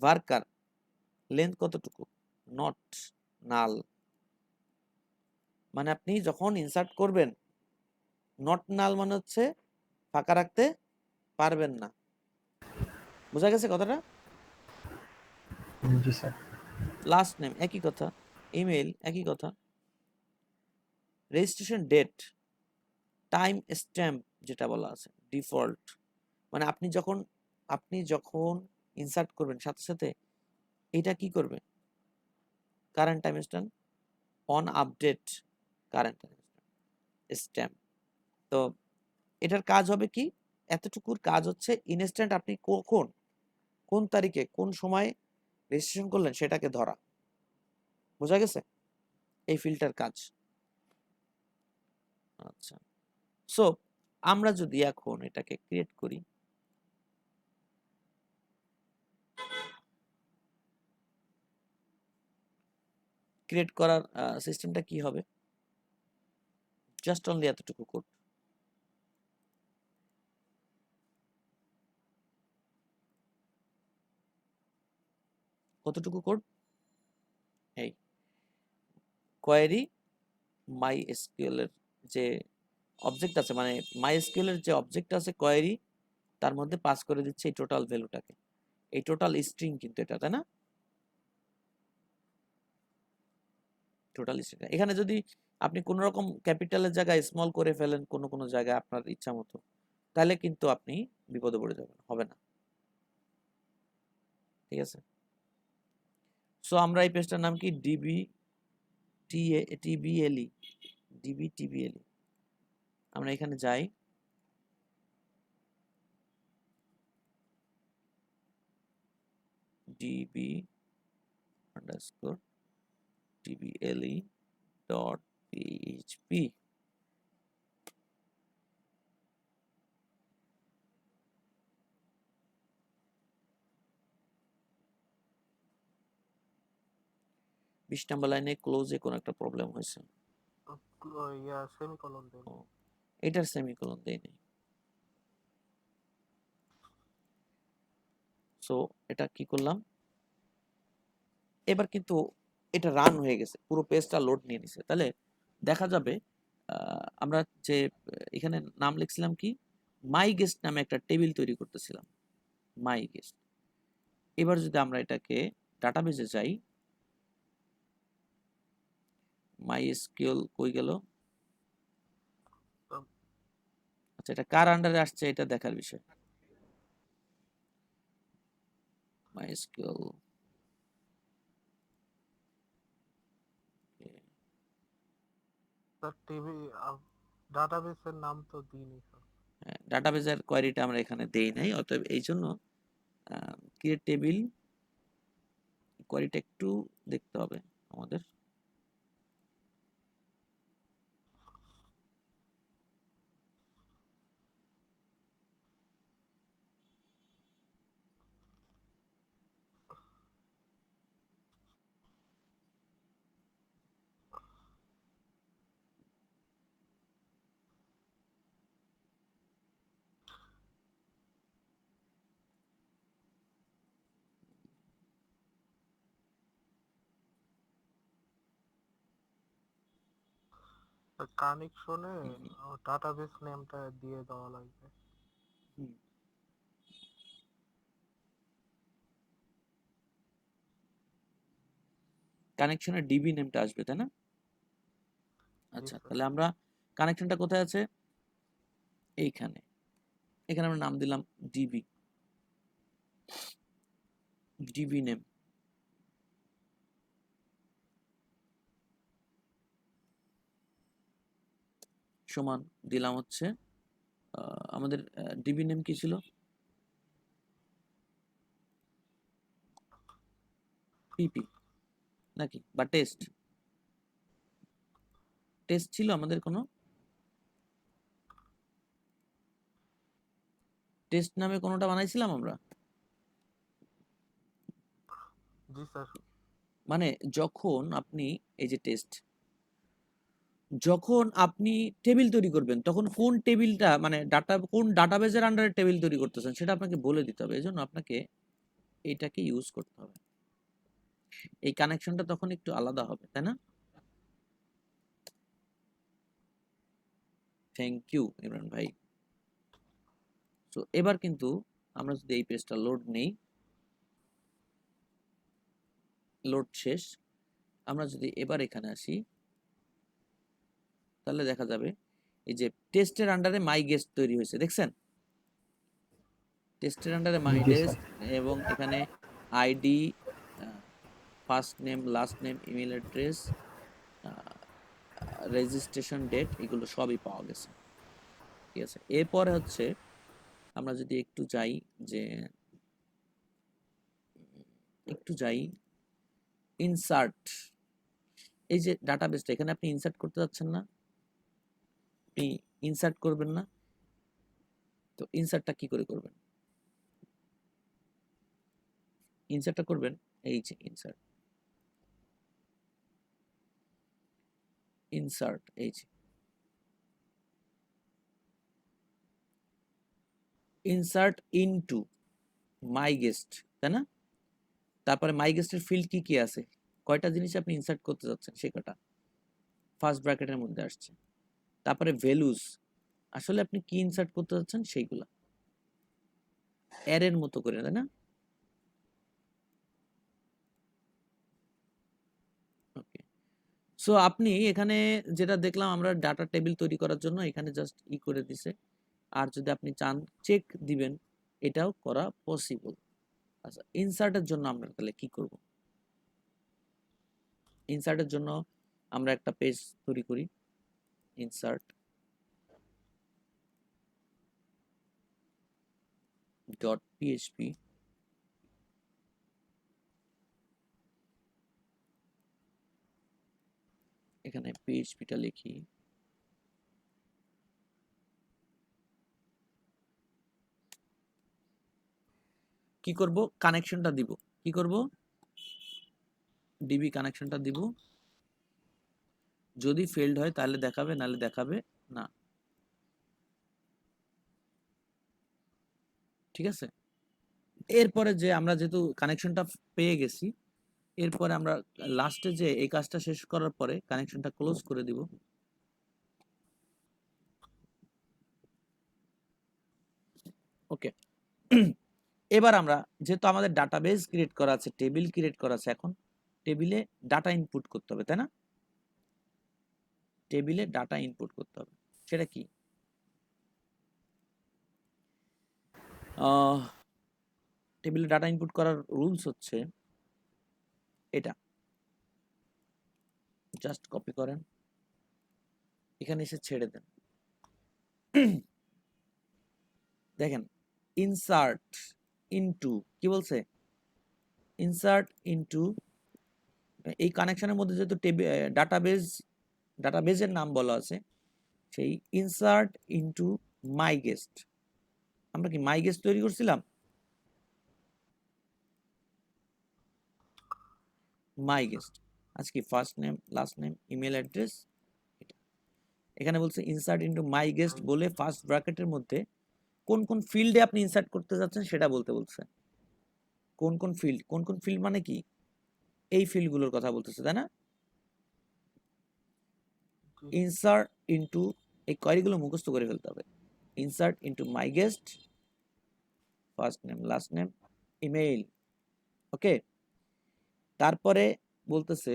ওয়ার্কার, লেন্থ কতটুকু, নট নাল, মানে আপনি যখন ইনসার্ট করবেন, নট নাল মানে হচ্ছে ফাঁকা রাখতে পারবেন না। বোঝা গেছে কথাটা? জি স্যার। লাস্ট নেম একই কথা, ইমেল একই কথা, রেজিস্ট্রেশন ডেট, টাইম স্ট্যাম্প যেটা বলা আছে ডিফল্ট, মানে আপনি যখন ইনসার্ট করবেন সাথে সাথে এটা কি করবে, current time stamp, on update current time stamp. তো এটার কাজ হবে কি, এতটুকুর কাজ হচ্ছে ইনস্ট্যান্ট আপনি কখন কোন তারিখে কোন সময় রেজিস্ট্রেশন করলেন সেটাকে ধরা। বোঝা গেছে এই ফিল্টার কাজ। আচ্ছা, সো আমরা যদি এখন এটাকে ক্রিয়েট করি, ক্রিয়েট করার সিস্টেমটা কি হবে, জাস্ট অনলি এতটুকু কোড। কতটুকু কোড? এই কোয়েরি মাই এসকিউএল এর যে অবজেক্ট আছে, মানে মাই এসকিউএল এর যে অবজেক্ট আছে কোয়েরি, তার মধ্যে পাস করে দিচ্ছে এই টোটাল ভ্যালুটাকে। এই টোটাল স্ট্রিং কিন্তু এটা, তাই না? Total string. এখানে যদি আপনি কোন রকম ক্যাপিটালের জায়গায় স্মল করে ফেলেন কোনো জায়গায় আপনার ইচ্ছা মতো, তাহলে কিন্তু আপনি বিপদে পড়ে যাবেন, হবে না। ঠিক আছে, সো আমরা এই পেজটার নাম কি টিবিএলই, ডিবিটিবিএলই। আমরা এখানে যাই, ডিবি আন্ডারস্কোর টিবিএলই ডট পিএইচপি। বিশ নম্বর লাইনে ক্লোজে কোন একটা প্রবলেম হয়েছে। ইয়া সেমিকোলন দেন। ও, এটার সেমিকোলন দেই নেই। সো এটা কি করলাম, এবার কিন্তু এটা রান হয়ে গেছে, পুরো পেজটা লোড নিয়ে নিছে। তাহলে দেখা যাবে আমরা যে এখানে নাম লিখছিলাম কি, মাই গেস্ট নামে একটা টেবিল তৈরি করতেছিলাম, মাই গেস্ট। এবার যদি আমরা এটাকে ডাটাবেজে যাই, মাই এসকিউএল কই গেল? আচ্ছা, এটা কার আন্ডারে আসছে এটা দেখার বিষয়। মাই এসকিউএল স্যার টিভি ডাটাবেসের নাম তো দিইনি স্যার। ডাটাবেজের কোয়েরিটা আমরা এখানে দেই নাই, অতএব এই জন্য ক্রিয়েট টেবিল কোয়েরিটা একটু দেখতে হবে আমাদের। কানেকশনে ডাটাবেস নেমটা দিয়ে দেওয়া লাগবে। কানেকশনের ডিবি নেমটা আসবে, তাই না? জি আচ্ছা, স্যার। তাহলে আমরা কানেকশনটা কোথায় আছে? এইখানে। এখানে আমরা নাম দিলাম ডিবি, ডিবি নেম সমান দিলাম হচ্ছে আমাদের ডিবি নেম কি ছিল? পিপি নাকি, বা টেস্ট? টেস্ট ছিল আমাদের কোনো? টেস্ট নামে কোনোটা বানাইছিলাম আমরা? জি স্যার। মানে যখন আপনি এই যে টেস্ট, যখন আপনি টেবিল তৈরি করবেন তখন কোন টেবিলটা, মানে কোন ডাটাবেজের আন্ডারে টেবিল তৈরি করতেছেন সেটা আপনাকে বলে দিতে হবে। এজন্য আপনাকে এইটাকে ইউজ করতে হবে। এই কানেকশনটা তখন একটু আলাদা হবে, তাই না? থ্যাংক ইউ ইমরান ভাই। তো এবার কিন্তু আমরা যদি এই পেজটা লোড নেই, লোড শেষ, আমরা যদি এবার এখানে আসি, তাহলে দেখা যাবে এই যে টেস্টের আন্ডারে মাই গেস্ট তৈরি হয়েছে, দেখছেন? টেস্টের আন্ডারে মাই জি গেস্ট, স্যার। এবং এখানে ID, first name, last name, email address, registration date, এগুলো সবই পাওয়া গেছে। ঠিক আছে, এরপরে হচ্ছে আমরা যদি একটু যাই, যে একটু যাই ইনসার্ট, এই যে ডাটাবেসটা, এখানে আপনি ইনসার্ট করতে যাচ্ছেন না, আপনি ইনসার্ট করবেন না, তো ইনসার্টটা কি করে করবেন? ইনসার্টটা করবেন এই যে ইনসার্ট, ইনসার্ট এই যে ইনসার্ট ইনটু মাই গেস্ট, তাই না? তারপরে মাই গেস্টের ফিল্ড কি কি আছে, কয়টা জিনিস আপনি ইনসার্ট করতে যাচ্ছেন সে কটা ফার্স্ট ব্র্যাকেটের মধ্যে আসছে। তারপরে ভ্যালুস, আসলে আপনি কি ইনসার্ট করতে যাচ্ছেন সেইগুলা অ্যারের মতো করে, তাই না? ওকে, সো আপনি এখানে যেটা দেখলাম আমরা ডাটা টেবিল তৈরি করার জন্য এখানে জাস্ট ই করে দিছে। আর যদি আপনি চান চেক দিবেন, এটাও করা পসিবল। আচ্ছা, ইনসার্টের জন্য আমরা তাহলে কি করব? ইনসার্টের জন্য আমরা একটা পেজ তৈরি করি, ইনসার্ট ডট পিএইচপি। এখানে পিএইচপিটা লিখি, কি করব, কানেকশনটা দিব, কি করব, ডিবি কানেকশনটা দিব। যদি ফেল্ড হয় তাহলে দেখাবে, নাহলে দেখাবে না, ঠিক আছে? এরপরে যে আমরা যেহেতু কানেকশনটা পেয়ে গেছি, এরপরে আমরা লাস্টে যে এই কাজটা শেষ করার পরে কানেকশনটা ক্লোজ করে দিব। ওকে, এবার আমরা যেহেতু আমাদের ডাটাবেস ক্রিয়েট করা আছে, টেবিল ক্রিয়েট করা আছে, এখন টেবিলে ডাটা ইনপুট করতে হবে, তাই না? টেবিলে ডাটা ইনপুট করতে হবে, সেটা কি? টেবিলে ডাটা ইনপুট করার রুলস হচ্ছে এটা, জাস্ট কপি করেন, এখানে এসে ছেড়ে দেন। দেখেন, ইনসার্ট ইনটু কি বলছে, ইনসার্ট ইনটু, এই কানেকশনের মধ্যে যেহেতু ডাটাবেজের নাম বলা আছে, সেই ইনসার্ট ইনটু মাই গেস্ট, আমরা কি মাই গেস্ট তৈরি করছিলাম? মাই গেস্ট আজকে first name, last name, email address, এখানে বলছে ইনসার্ট ইনটু মাই গেস্ট বলে ফার্স্ট ব্র্যাকেটের মধ্যে কোন কোন ফিল্ডে আপনি ইনসার্ট করতে যাচ্ছেন সেটা বলতে বলছে। কোন কোন ফিল্ড, কোন কোন ফিল্ড মানে কি, এই ফিল্ডগুলোর কথা বলতেছে, তাই না? ইনসার্ট ইনটু, এই কোয়েরিগুলো মুখস্থ করে ফেলতে হবে। Insert into my guest, first name, last name, email, okay. তারপরে বলতেছে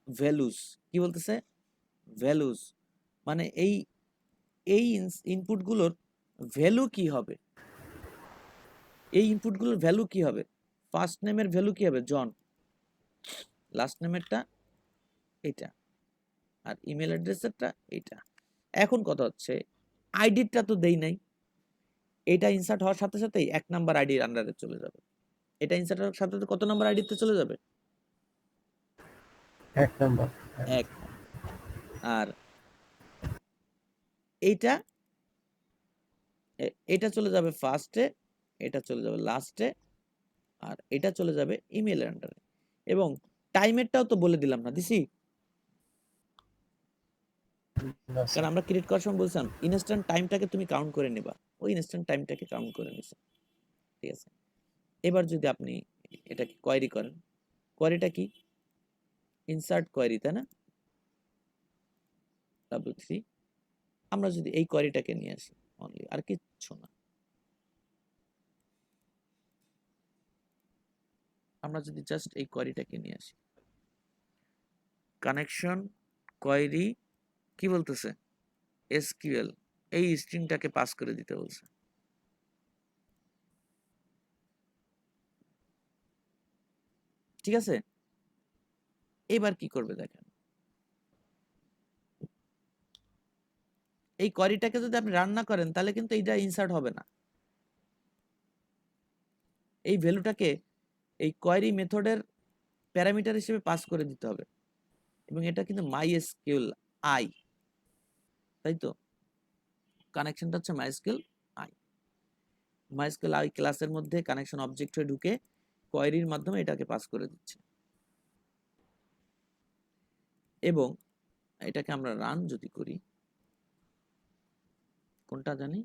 ভ্যালুস, কি বলতেছে, ভ্যালুস মানে এই এই ইনপুটগুলোর ভ্যালু কি হবে, এই ইনপুটগুলোর ভ্যালু কি হবে, ফার্স্ট নেমের ভ্যালু কি হবে জন, লাস্ট নেমেরটা এটা, আর ইমেল অ্যাড্রেসেরটা এটা। এখন কথা হচ্ছে আইডিটা তো দেই নাই, এটা ইনসার্ট হওয়ার সাথে সাথেই 1 নাম্বার আইডির আন্ডারে চলে যাবে। এটা ইনসার্ট হওয়ার সাথে সাথে কত নাম্বার আইডিতে চলে যাবে? 1 নাম্বার। 1। আর এইটা এটা চলে যাবে ফার্স্টে, এটা চলে যাবে লাস্টে, আর এটা চলে যাবে ইমেলের আন্ডারে। এবং টাইমেরটাও তো বলে দিলাম না, দিছি? না কারণ স্যার। আমরা ক্রিয়েট করার সময় বলছিলাম ইনস্ট্যান্ট টাইমটাকে তুমি কাউন্ট করে নেবা, ওই ইনস্ট্যান্ট টাইমটাকে কাউন্ট করে নিছে, ঠিক আছে? এবার যদি আপনি এটাকে কোয়েরি করেন, কোয়েরিটা কি, ইনসার্ট কোয়েরি, তাই না? W3, আমরা যদি এই কোয়েরিটাকে নিয়ে আসি অনলি, আর কিচ্ছু না, আমরা যদি জাস্ট এই কোয়েরিটাকে নিয়ে আসি, কানেকশন কোয়েরি কি বলতেছে, এসকিউএল, এই স্ট্রিংটাকে পাস করে দিতে বলছে। ঠিক আছে, এবার কি করবে দেখেন, এই কোয়েরিটাকে যদি আপনি রান না করেন তাহলে কিন্তু এইটা ইনসার্ট হবে না। এই ভ্যালুটাকে এই কোয়েরি মেথডের প্যারামিটার হিসেবে পাস করে দিতে হবে, এবং এটা কিন্তু মাইএসকিউএল আই, তাই তো? কানেকশনটা হচ্ছে মাইএসকিউএল আই, মাইএসকিউএল আই ক্লাসের মধ্যে কানেকশন অবজেক্ট হয়ে ঢুকে কোয়েরির মাধ্যমে এটাকে পাস করে দিচ্ছে। এবং এটাকে আমরা রান যদি করি, কোনটা জানি,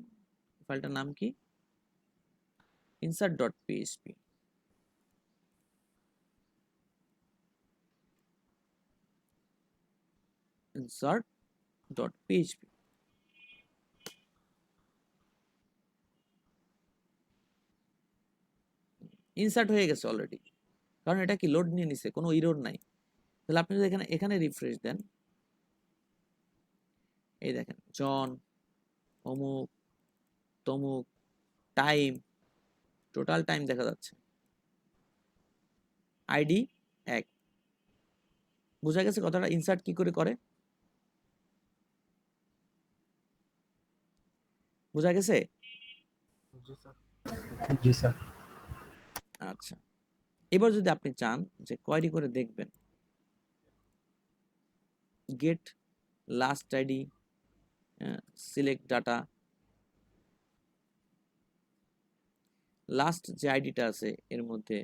ফাইলটার নাম কি? insert.php। insert.php ইনসার্ট হয়ে গেছে অলরেডি, কারণ এটা কি লোড নিয়ে নিছে, কোনো এরর নাই। তাহলে আপনি যদি এখানে এখানে রিফ্রেশ দেন, এই দেখেন জন, অমুক, তমুক, টাইম, টোটাল টাইম দেখা যাচ্ছে, আইডি 1। বোঝা গেছে কথাটা ইনসার্ট কি করে করে? বোঝা গেছে? জি স্যার। জি স্যার। আচ্ছা, এবার যদি আপনি চান যে কোয়েরি করে দেখবেন, get last ID, select data, last যে আইডিটা আছে এর মধ্যে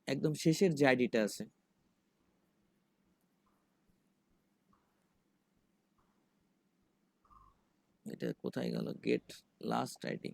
একদম শেষের যে আইডিটা আছে, এটা কোথায় গেল? গেট লাস্ট আইডি,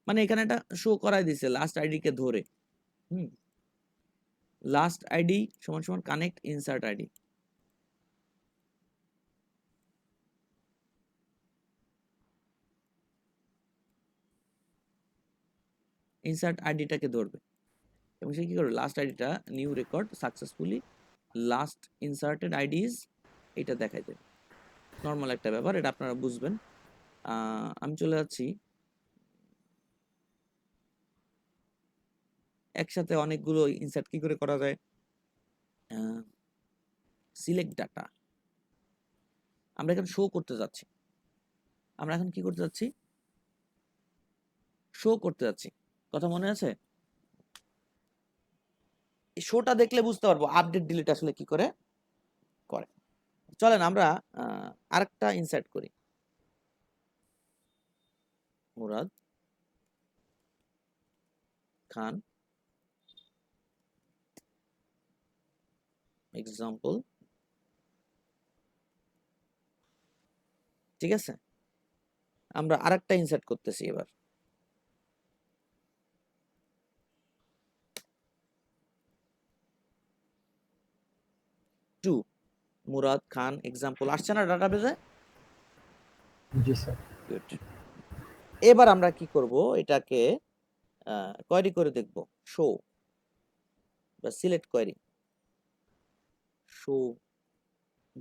মানে এখানে একটা শো করাই দিছে লাস্ট আইডি কে ধরে। লাস্ট আইডি সমান সমান কানেক্ট ইনসার্ট আইডি। ইনসার্ট আইডিটাকে ধরবে এবং সে কি করবে? লাস্ট আইডিটা new record successfully last inserted ID is, এটা দেখাই দেবে। নর্মাল একটা ব্যাপার, এটা আপনারা বুঝবেন। আমি চলে যাচ্ছি, একসাথে অনেকগুলো ইনসার্ট কি করে করা যায়? সিলেক্ট ডাটা, আমরা এখন শো করতে যাচ্ছি। আমরা এখন কি করতে যাচ্ছি? শো করতে যাচ্ছি। কথা মনে আছে? এই শোটা দেখলে বুঝতে পারবো আপডেট ডিলিট আসলে কি করে করে। চলেন আমরা আরেকটা ইনসার্ট করি, মুরাদ খান এক্সাম্পল। ঠিক আছে, আমরা আরেকটা ইনসার্ট করতেছি এবার। টু মুরাদ খান এক্সাম্পল আসছে না ডাটাবেজে? জি স্যার। গুড। এবার আমরা কি করব? এটাকে কোয়েরি করে দেখব, শো বা select query, show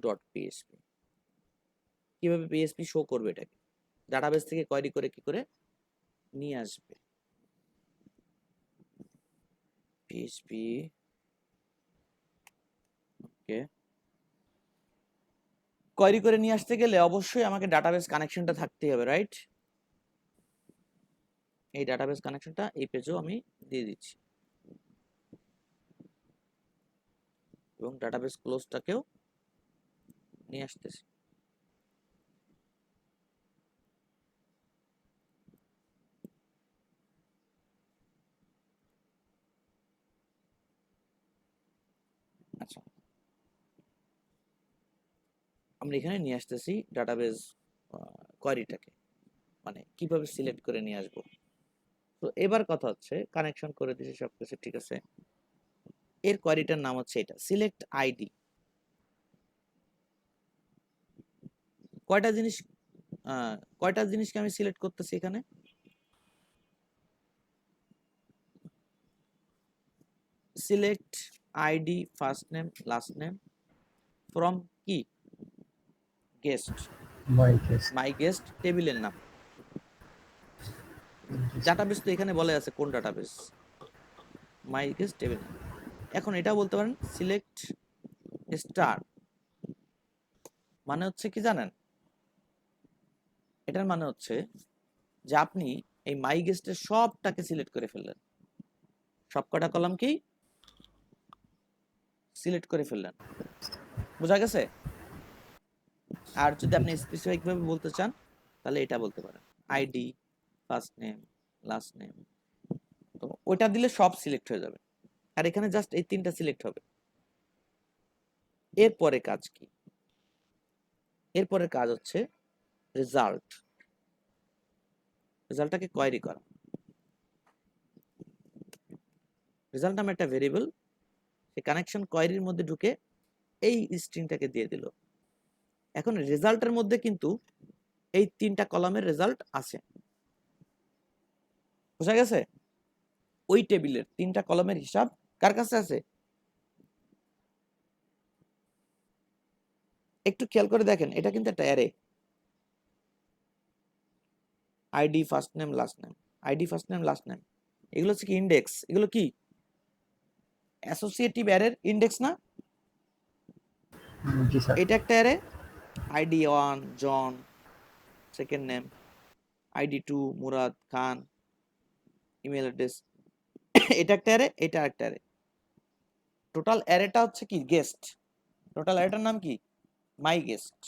dot PSP. কিভাবে পিএসপি শো করবে এটাকে? ডাটাবেস থেকে কোয়েরি করে কি করে নিয়ে আসবে? পিএসপি, ওকে। কোয়েরি করে নিয়ে আসতে গেলে অবশ্যই আমাকে ডাটাবেস কানেকশনটা থাকতেই হবে, রাইট? এই ডাটাবেস কানেকশনটা এই পেজেও আমি দিয়ে দিচ্ছি এবং ডাটাবেস ক্লোজটাকেও নিয়ে আসতেছি। আচ্ছা, আমরা এখানে নিয়ে আসতেছি ডাটাবেস কোয়েরিটাকে, মানে কিভাবে সিলেক্ট করে নিয়ে আসবো। তো এবার কথা হচ্ছে কানেকশন করে দিয়েছি, সবকিছু ঠিক আছে। এর কোয়েরিটার নাম হচ্ছে এটা, সিলেক্ট আইডি। কয়টা জিনিসকে আমি সিলেক্ট করতেছি এখানে? Select ID first name last name from কি? Guest, my case. My guest টেবিলের নাম। ডাটাবেস তো এখানে বলে আছে কোন ডাটাবেস, মাই গেস্ট টেবিল নাম। এখন এটা বলতে পারেন সিলেক্ট স্টার, মানে হচ্ছে কি জানেন? এটার মানে হচ্ছে যে আপনি এই মাই গেস্টের সবটাকে সিলেক্ট করে ফেললেন, সবকটা কলাম কি সিলেক্ট করে ফেললেন। বোঝা গেছে? আর যদি আপনি স্পেসিফিক ভাবে বলতে চান তাহলে এটা বলতে পারেন, ID, first name, last name. তো ওইটা দিলে সব সিলেক্ট হয়ে যাবে, আর এখানে জাস্ট এই তিনটা সিলেক্ট হবে। এরপরে কাজ কি? এরপরে কাজ হচ্ছে রেজাল্ট। রেজাল্টটাকে কোয়েরি করা। রেজাল্ট নামে একটা ভেরিয়েবল, সেই কানেকশন কোয়েরির মধ্যে ঢুকে এই স্ট্রিংটাকে দিয়ে দিল। এখন রেজাল্টের মধ্যে কিন্তু এই তিনটা কলামের রেজাল্ট আছে, বোঝা গেছে? ওই টেবিলের তিনটা কলামের হিসাব কার কাছে আছে? একটু খেয়াল করে দেখেন, এটা কিন্তু একটা array. ID, first name, last name, ID, first name, last name, এগুলো হচ্ছে কি ইন্ডেক্স। এগুলো কি অ্যাসোসিয়েটিভ অ্যারের ইন্ডেক্স না? জি স্যার। এটা একটা অ্যারে, আইডি 1 জন, সেকেন্ড নেম, আইডি 2 মুরাদ খান, ইমেল অ্যাড্রেস। এটা একটা অ্যারে, এটা একটা অ্যারে। টোটাল অ্যারেটা হচ্ছে কি গেস্ট। টোটাল অ্যারেটার নাম কি? My guest.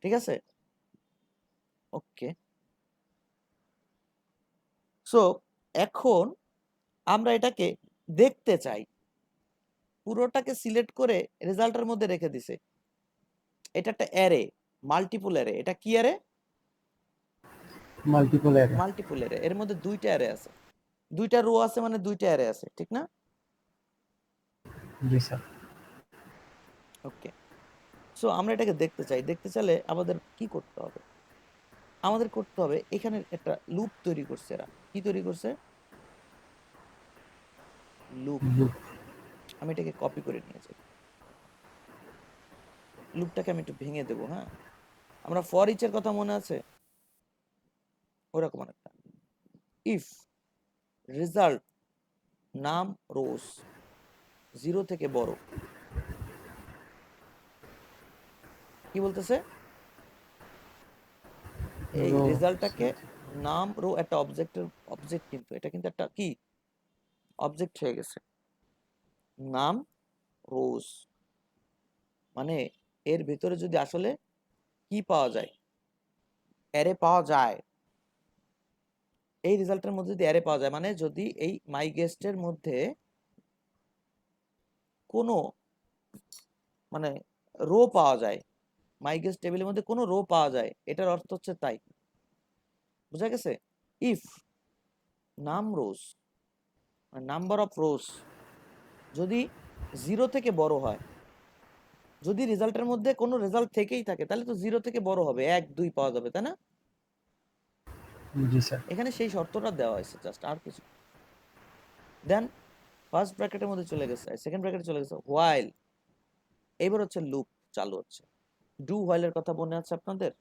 ঠিক আছে, ওকে। সো এখন আমরা এটাকে দেখতে চাই, পুরোটাকে সিলেক্ট করে রেজাল্টের মধ্যে রেখে দিছে। এটা একটা অ্যারে, মাল্টিপল অ্যারে। এটা কি array? Multiple array. Multiple array. এর মধ্যে দুইটা অ্যারে আছে, দুইটা রো আছে, মানে দুইটা অ্যারে আছে, ঠিক না? জি স্যার। ওকে। সো আমরা এটাকে দেখতে চাই। দেখতে চাইলে আমাদের কি করতে হবে? আমাদের করতে হবে, এখানে একটা লুপ তৈরি করছে এরা। কি তৈরি করছে? লুপ। লুপ। আমি এটাকে কপি করে নিয়ে যাই। লুপটাকে আমি একটু ভেঙে দেবো। হ্যাঁ, আমরা ফর ইচের কথা মনে আছে? ওরকম একটা। ইফ রেজাল্ট নাম রোজ 0 থেকে বড়, কি বলতেছে? এই Row। রেজাল্টটাকে নাম রো একটা অবজেক্ট, কিন্তু এটা কিন্তু একটা কি অবজেক্ট হয়ে গেছে। নাম রোজ মানে এর ভিতরে যদি আসলে কি পাওয়া যায়, অ্যারে পাওয়া যায়, এই রেজাল্টের মধ্যে যদি অ্যারে পাওয়া যায়, মানে যদি এই মাই গেস্টের মধ্যে কোনো মানে রো পাওয়া যায়, মাই গেস্ট টেবিলের মধ্যে কোনো রো পাওয়া যায়, এটার অর্থ হচ্ছে তাই। বুঝা গেছে? ইফ নাম রোজ নাম্বার অফ রোজ যদি 0 থেকে বড় হয়, যদি রেজাল্টের মধ্যে কোনো রেজাল্ট থেকেই থাকে, তাহলে তো 0 থেকে বড় হবে, 1 2 পাওয়া যাবে, তাই না? জি স্যার। এখানে সেই শর্তটা দেওয়া হয়েছে, জাস্ট আর কিছু। দেন ফার্স্ট ব্র্যাকেটের মধ্যে চলে গেছে, সেকেন্ড ব্র্যাকেটে চলে গেছে, হোয়াইল। এবার হচ্ছে লুপ চালু হচ্ছে। ডু হোয়াইলের কথা মনে আছে আপনাদের?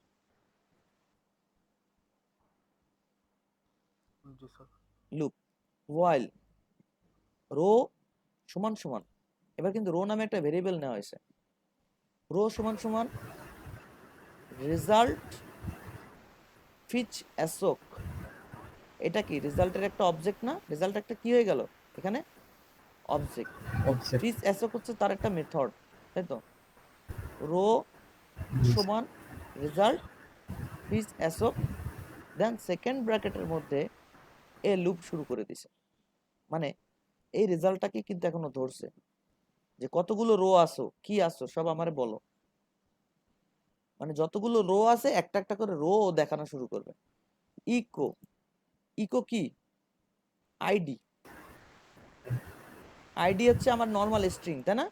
জি স্যার। লুপ হোয়াইল রো সমান সমান, এবার কিন্তু রো নামে একটা ভেরিয়েবল নেওয়া হয়েছে। রো সমান সমান রেজাল্ট ফিচ অ্যাসোক। এটা কি রেজাল্টের একটা অবজেক্ট না? রেজাল্ট একটা কি হয়ে গেল এখানে? অবজেক্ট। অবজেক্ট। ফিচ অ্যাসোক হচ্ছে তার একটা মেথড, তাই তো? রো জি স্যার। সমান রেজাল্ট ফিচ অ্যাসোক, দেন সেকেন্ড ব্র্যাকেটের মধ্যে এ লুপ শুরু করে দিছে। মানে এই রেজাল্টটাকে কিন্তু এখনো ধরছে যে কতগুলো রো আসো, কি আসো সব আমারে বলো। মানে যতগুলো রো আছে একটা একটা করে রো দেখানো শুরু করবে। ইকো, ইকো কি? আইডি। আইডি হচ্ছে আমার নর্মাল স্ট্রিং, তাই না?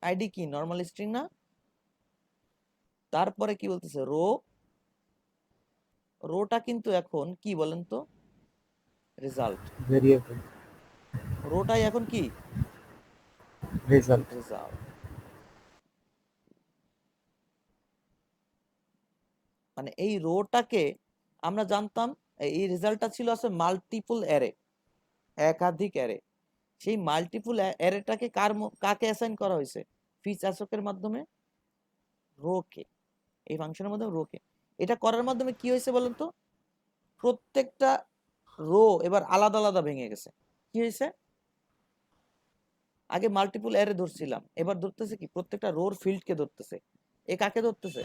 আইডি কি নর্মাল স্ট্রিং না? তারপরে কি বলতেছে? রো। রোটা কিন্তু এখন কি বলেন তো? রেজাল্ট। ভেরিয়েবল। রোটাই এখন কি? রেজাল্ট। রেজাল্ট। মানে এই রোটাকে আমরা জানতাম, এই রেজাল্টটা ছিল আসলে মাল্টিপল অ্যারে, একাধিক অ্যারে। সেই মাল্টিপল অ্যারেটাকে কাকে অ্যাসাইন করা হয়েছে? ফিচ অ্যাসোকের মাধ্যমে রোকে, এই ফাংশনের মাধ্যমে রোকে। এটা করার মাধ্যমে কি হয়েছে বলেন তো? প্রত্যেকটা রো এবার আলাদা আলাদা ভেঙে গেছে। কি হয়েছে? আগে মাল্টিপল অ্যারে ধরছিলাম, এবার ধরতেছে কি প্রত্যেকটা রোর ফিল্ডকে ধরতেছে। এ কাকে ধরতেছে?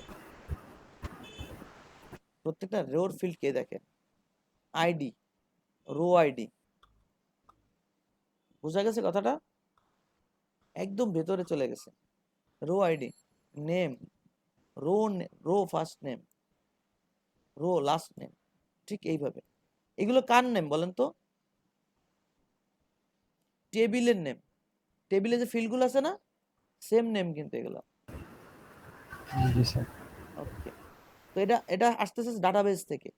প্রত্যেকটা রোর ফিল্ডকে দেখেন, আইডি, রো আইডি। বোঝা গেছে কথাটা? একদম ভেতরে চলে গেছে। Row ID, name, row, row first name, row last name, ঠিক এইভাবে। এগুলো কার নেম বলেন তো? টেবিলের নেম। টেবিলে যে ফিল্ডগুলো আছে না, সেম নেম কিন্তু এগুলো। জি স্যার। ওকে, তো এটা এটা আসতেছে ডাটাবেস থেকে।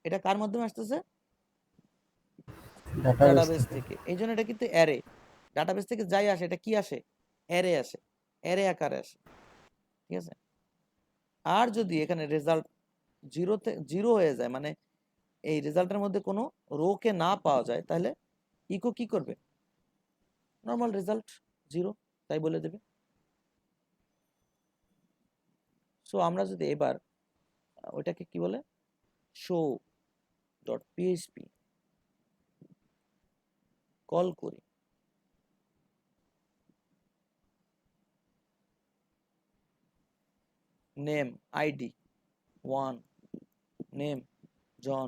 এটা কার মাধ্যমে আসতেছে? ডাটাবেস ডাটাবেস থেকে। থেকে। এই জন্য এটা কিন্তু অ্যারে। ডাটাবেস থেকে যাই আসে এটা কি আসে? অ্যারে আসে, অ্যারে আকারে আসে, ঠিক আছে? আর যদি এখানে রেজাল্ট জিরো হয়ে যায়, মানে এই রেজাল্টের মধ্যে কোনো রো কে না পাওয়া যায়, তাহলে ইকো কি করবে? নর্মাল রেজাল্ট জিরো, তাই বলে দেবে। সো আমরা যদি এবার ওইটাকে কি বলে, শো ডট পিএইচপি কল করি, নেম আইডি 1, নেম জন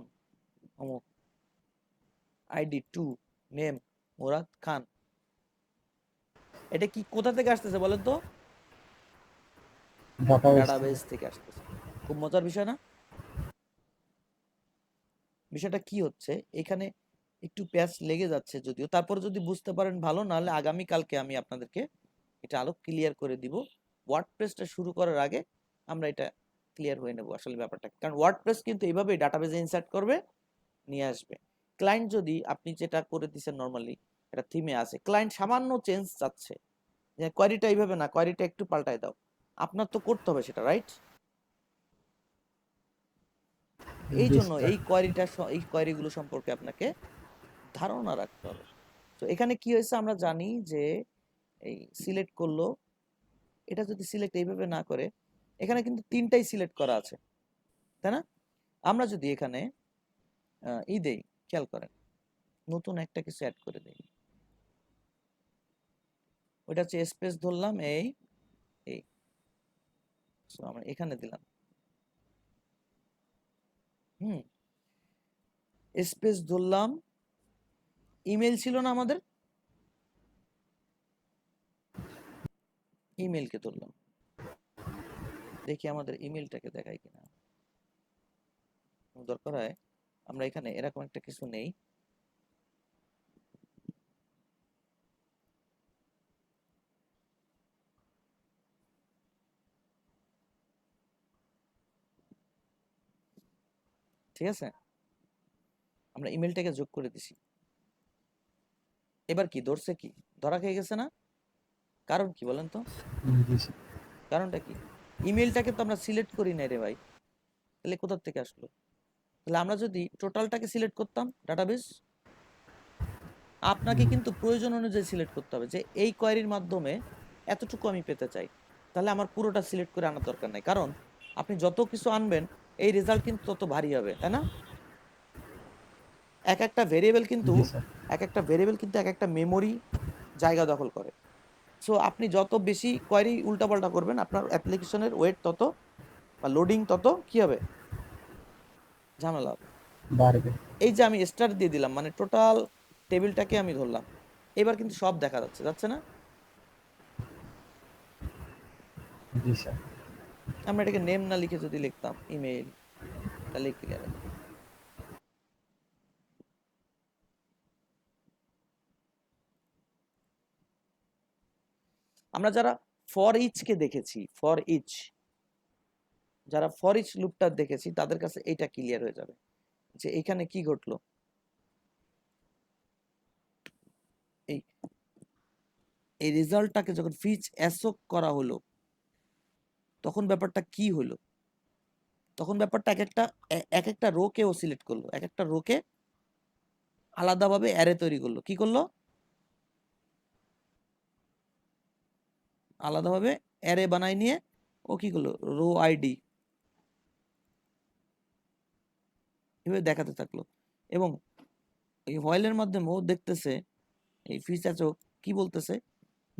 অমুক, আইডি 2, নেম মুরাদ খান। এটা কি কোথা থেকে আসতেছে বলেন তো? ডাটাবেস থেকে। ডাটাবেস থেকে আসতেছে। খুব মজার বিষয় না? বিষয়টা কি হচ্ছে এখানে, একটু প্যাচ লেগে যাচ্ছে যদিও, তারপর যদি বুঝতে পারেন ভালো, নাহলে আগামী কালকে আমি আপনাদেরকে এটা আরো ক্লিয়ার করে দিব। ওয়ার্ডপ্রেসটা শুরু করার আগে আমরা এটা ক্লিয়ার হয়ে নেব আসলে ব্যাপারটা, কারণ ওয়ার্ডপ্রেস কিন্তু এইভাবেই ডাটাবেসে ইনসার্ট করবে, নিয়ে আসবে। ক্লায়েন্ট যদি আপনি যেটা করে দিচ্ছেন নর্মালি, এটা থিমে আছে, ক্লায়েন্ট সামান্য চেঞ্জ চাচ্ছে, যে কোয়ারিটা এইভাবে না, কোয়ারিটা একটু পাল্টায় দাও, আপনার তো করতে হবে সেটা, রাইট? এই জি জন্য স্যার। এই কোয়ারিগুলো সম্পর্কে আপনাকে ধারণা রাখতে হবে। তো এখানে কি হয়েছে আমরা জানি যে এই সিলেক্ট করলো, এটা যদি সিলেক্ট এইভাবে না করে, এখানে কিন্তু তিনটাই সিলেক্ট করা আছে, তাই না? আমরা যদি এখানে ই দেই, খেয়াল করেন, নতুন একটা কিছু অ্যাড করে দেই, ওইটা হচ্ছে স্পেস ধরলাম এই এই So, আমরা এখানে দিলাম, স্পেস ধরলাম, ইমেল ছিল না আমাদের, ইমেলকে ধরলাম, দেখি আমাদের ইমেলটাকে দেখাই কিনা। দরকার হয় আমরা এখানে এরকম একটা কিছু নেই, ঠিক আছে? আমরা ইমেলটাকে যোগ করে দিছি। এবার কি ধরছে? কি ধরা খেয়ে গেছে না? কারণ কি বলেন তো? জি স্যার। কারণটা কি? ইমেলটাকে তো আমরা সিলেক্ট করি নাই রে ভাই, তাহলে কোথা থেকে আসলো? তাহলে আমরা যদি টোটালটাকে সিলেক্ট করতাম ডাটাবেস, আপনাকে কিন্তু প্রয়োজন অনুযায়ী সিলেক্ট করতে হবে, যে এই কোয়ারির মাধ্যমে এতটুকু আমি পেতে চাই, তাহলে আমার পুরোটা সিলেক্ট করে আনার দরকার নাই, কারণ আপনি যত কিছু আনবেন এই রেজাল্ট কিন্তু তত ভারী হবে, তাই না? এক একটা ভেরিয়েবল কিন্তু জি স্যার। এক একটা মেমোরি জায়গা দখল করে। সো আপনি যত বেশি কোয়ারি উল্টাপাল্টা করবেন, আপনার অ্যাপ্লিকেশনের ওয়েট তত, বা লোডিং তত কি হবে, ঝামেলা হবে। বাড়বে। এই যে আমি স্টার দিয়ে দিলাম, মানে টোটাল টেবিলটাকে আমি ধরলাম, এবার কিন্তু সব দেখা যাচ্ছে, যাচ্ছে না? জি স্যার। আমরা এটাকে নেম না লিখে যদি লিখতাম ইমেল, তাহলে ক্লিয়ার হতো। আমরা যারা ফর ইচ কে দেখেছি, যারা ফর ইচ লুপটা দেখেছি তাদের কাছে এটা ক্লিয়ার হয়ে যাবে যে এখানে কি ঘটলো। এই এই রেজাল্টটাকে যখন ফিচ অ্যাসোক করা হলো, তখন ব্যাপারটা কি হলো? তখন ব্যাপারটা এক একটা রোকে ও সিলেক্ট করলো, এক একটা রোকে আলাদাভাবে অ্যারে তৈরি করলো। কি করলো? আলাদাভাবে অ্যারে বানাই নিয়ে ও কি করলো, রো আইডি এভাবে দেখাতে থাকলো। এবং এই হোয়াইলের মাধ্যমে ও দেখতেছে, এই ফিচার কি বলতেছে,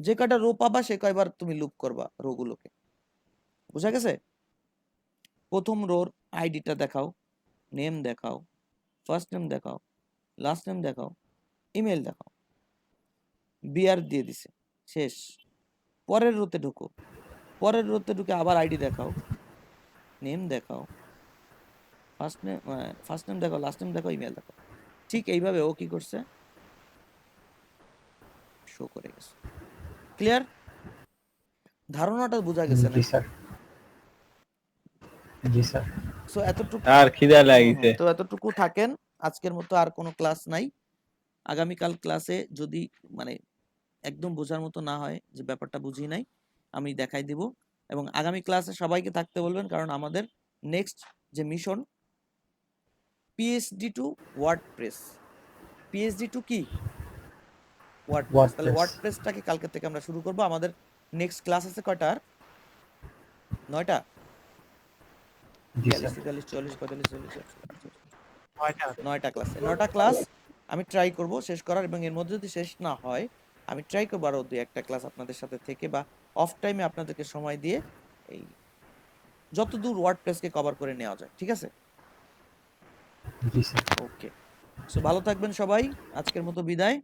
যে কয়টা রো পাবা সে কয়বার তুমি লুপ করবা রো গুলোকে। বুঝা গেছে? প্রথম রোর আইডিটা দেখাও, নেম দেখাও, ফার্স্ট নেম দেখাও, লাস্ট নেম দেখাও, ইমেল দেখাও, বিআর দিয়ে দিছে, শেষ। পরের রোতে ঢুকো, পরের রোতে ঢুকে আবার আইডি দেখাও, নেম দেখাও, ফার্স্ট নেম দেখাও, লাস্ট নেম দেখাও, ইমেল দেখাও। ঠিক এইভাবে ও কি করছে শো করে গেছে। ক্লিয়ার? ধারণাটা বোঝা গেছে জি নাকি? স্যার। জি স্যার। সো এতটুকু আর খিদা লাগিছে। তো এতটুকু থাকেন। আজকের মতো আর কোনো ক্লাস নাই। আগামীকাল ক্লাসে যদি মানে একদম বোঝার মতো না হয়, যে ব্যাপারটা বুঝি নাই, আমি দেখাই দিব। এবং আগামী ক্লাসে সবাইকে থাকতে বলবেন, কারণ আমাদের নেক্সট যে mission PHD to WordPress. PHD to কি? ওয়ার্ডপ্রেস। তাহলে WordPress। ওয়ার্ডপ্রেসটাকে কালকে থেকে আমরা শুরু করব। আমাদের নেক্সট ক্লাস আছে কয়টার? 9টা? জি 42, স্যার। 43, 44, 45, 46, 9টা। 9টা ক্লাস। 9টা ক্লাস আমি ট্রাই করব শেষ করার, এবং এর মধ্যে যদি শেষ না হয় আমি ট্রাই করবো আরো 2-1টা ক্লাস আপনাদের সাথে থেকে বা অফ টাইমে আপনাদেরকে সময় দিয়ে এই যতদূর ওয়ার্ডপ্রেসকে কভার করে নেওয়া যায়। ঠিক আছে? জি স্যার। ওকে। সো ভালো থাকবেন সবাই। আজকের মতো বিদায়।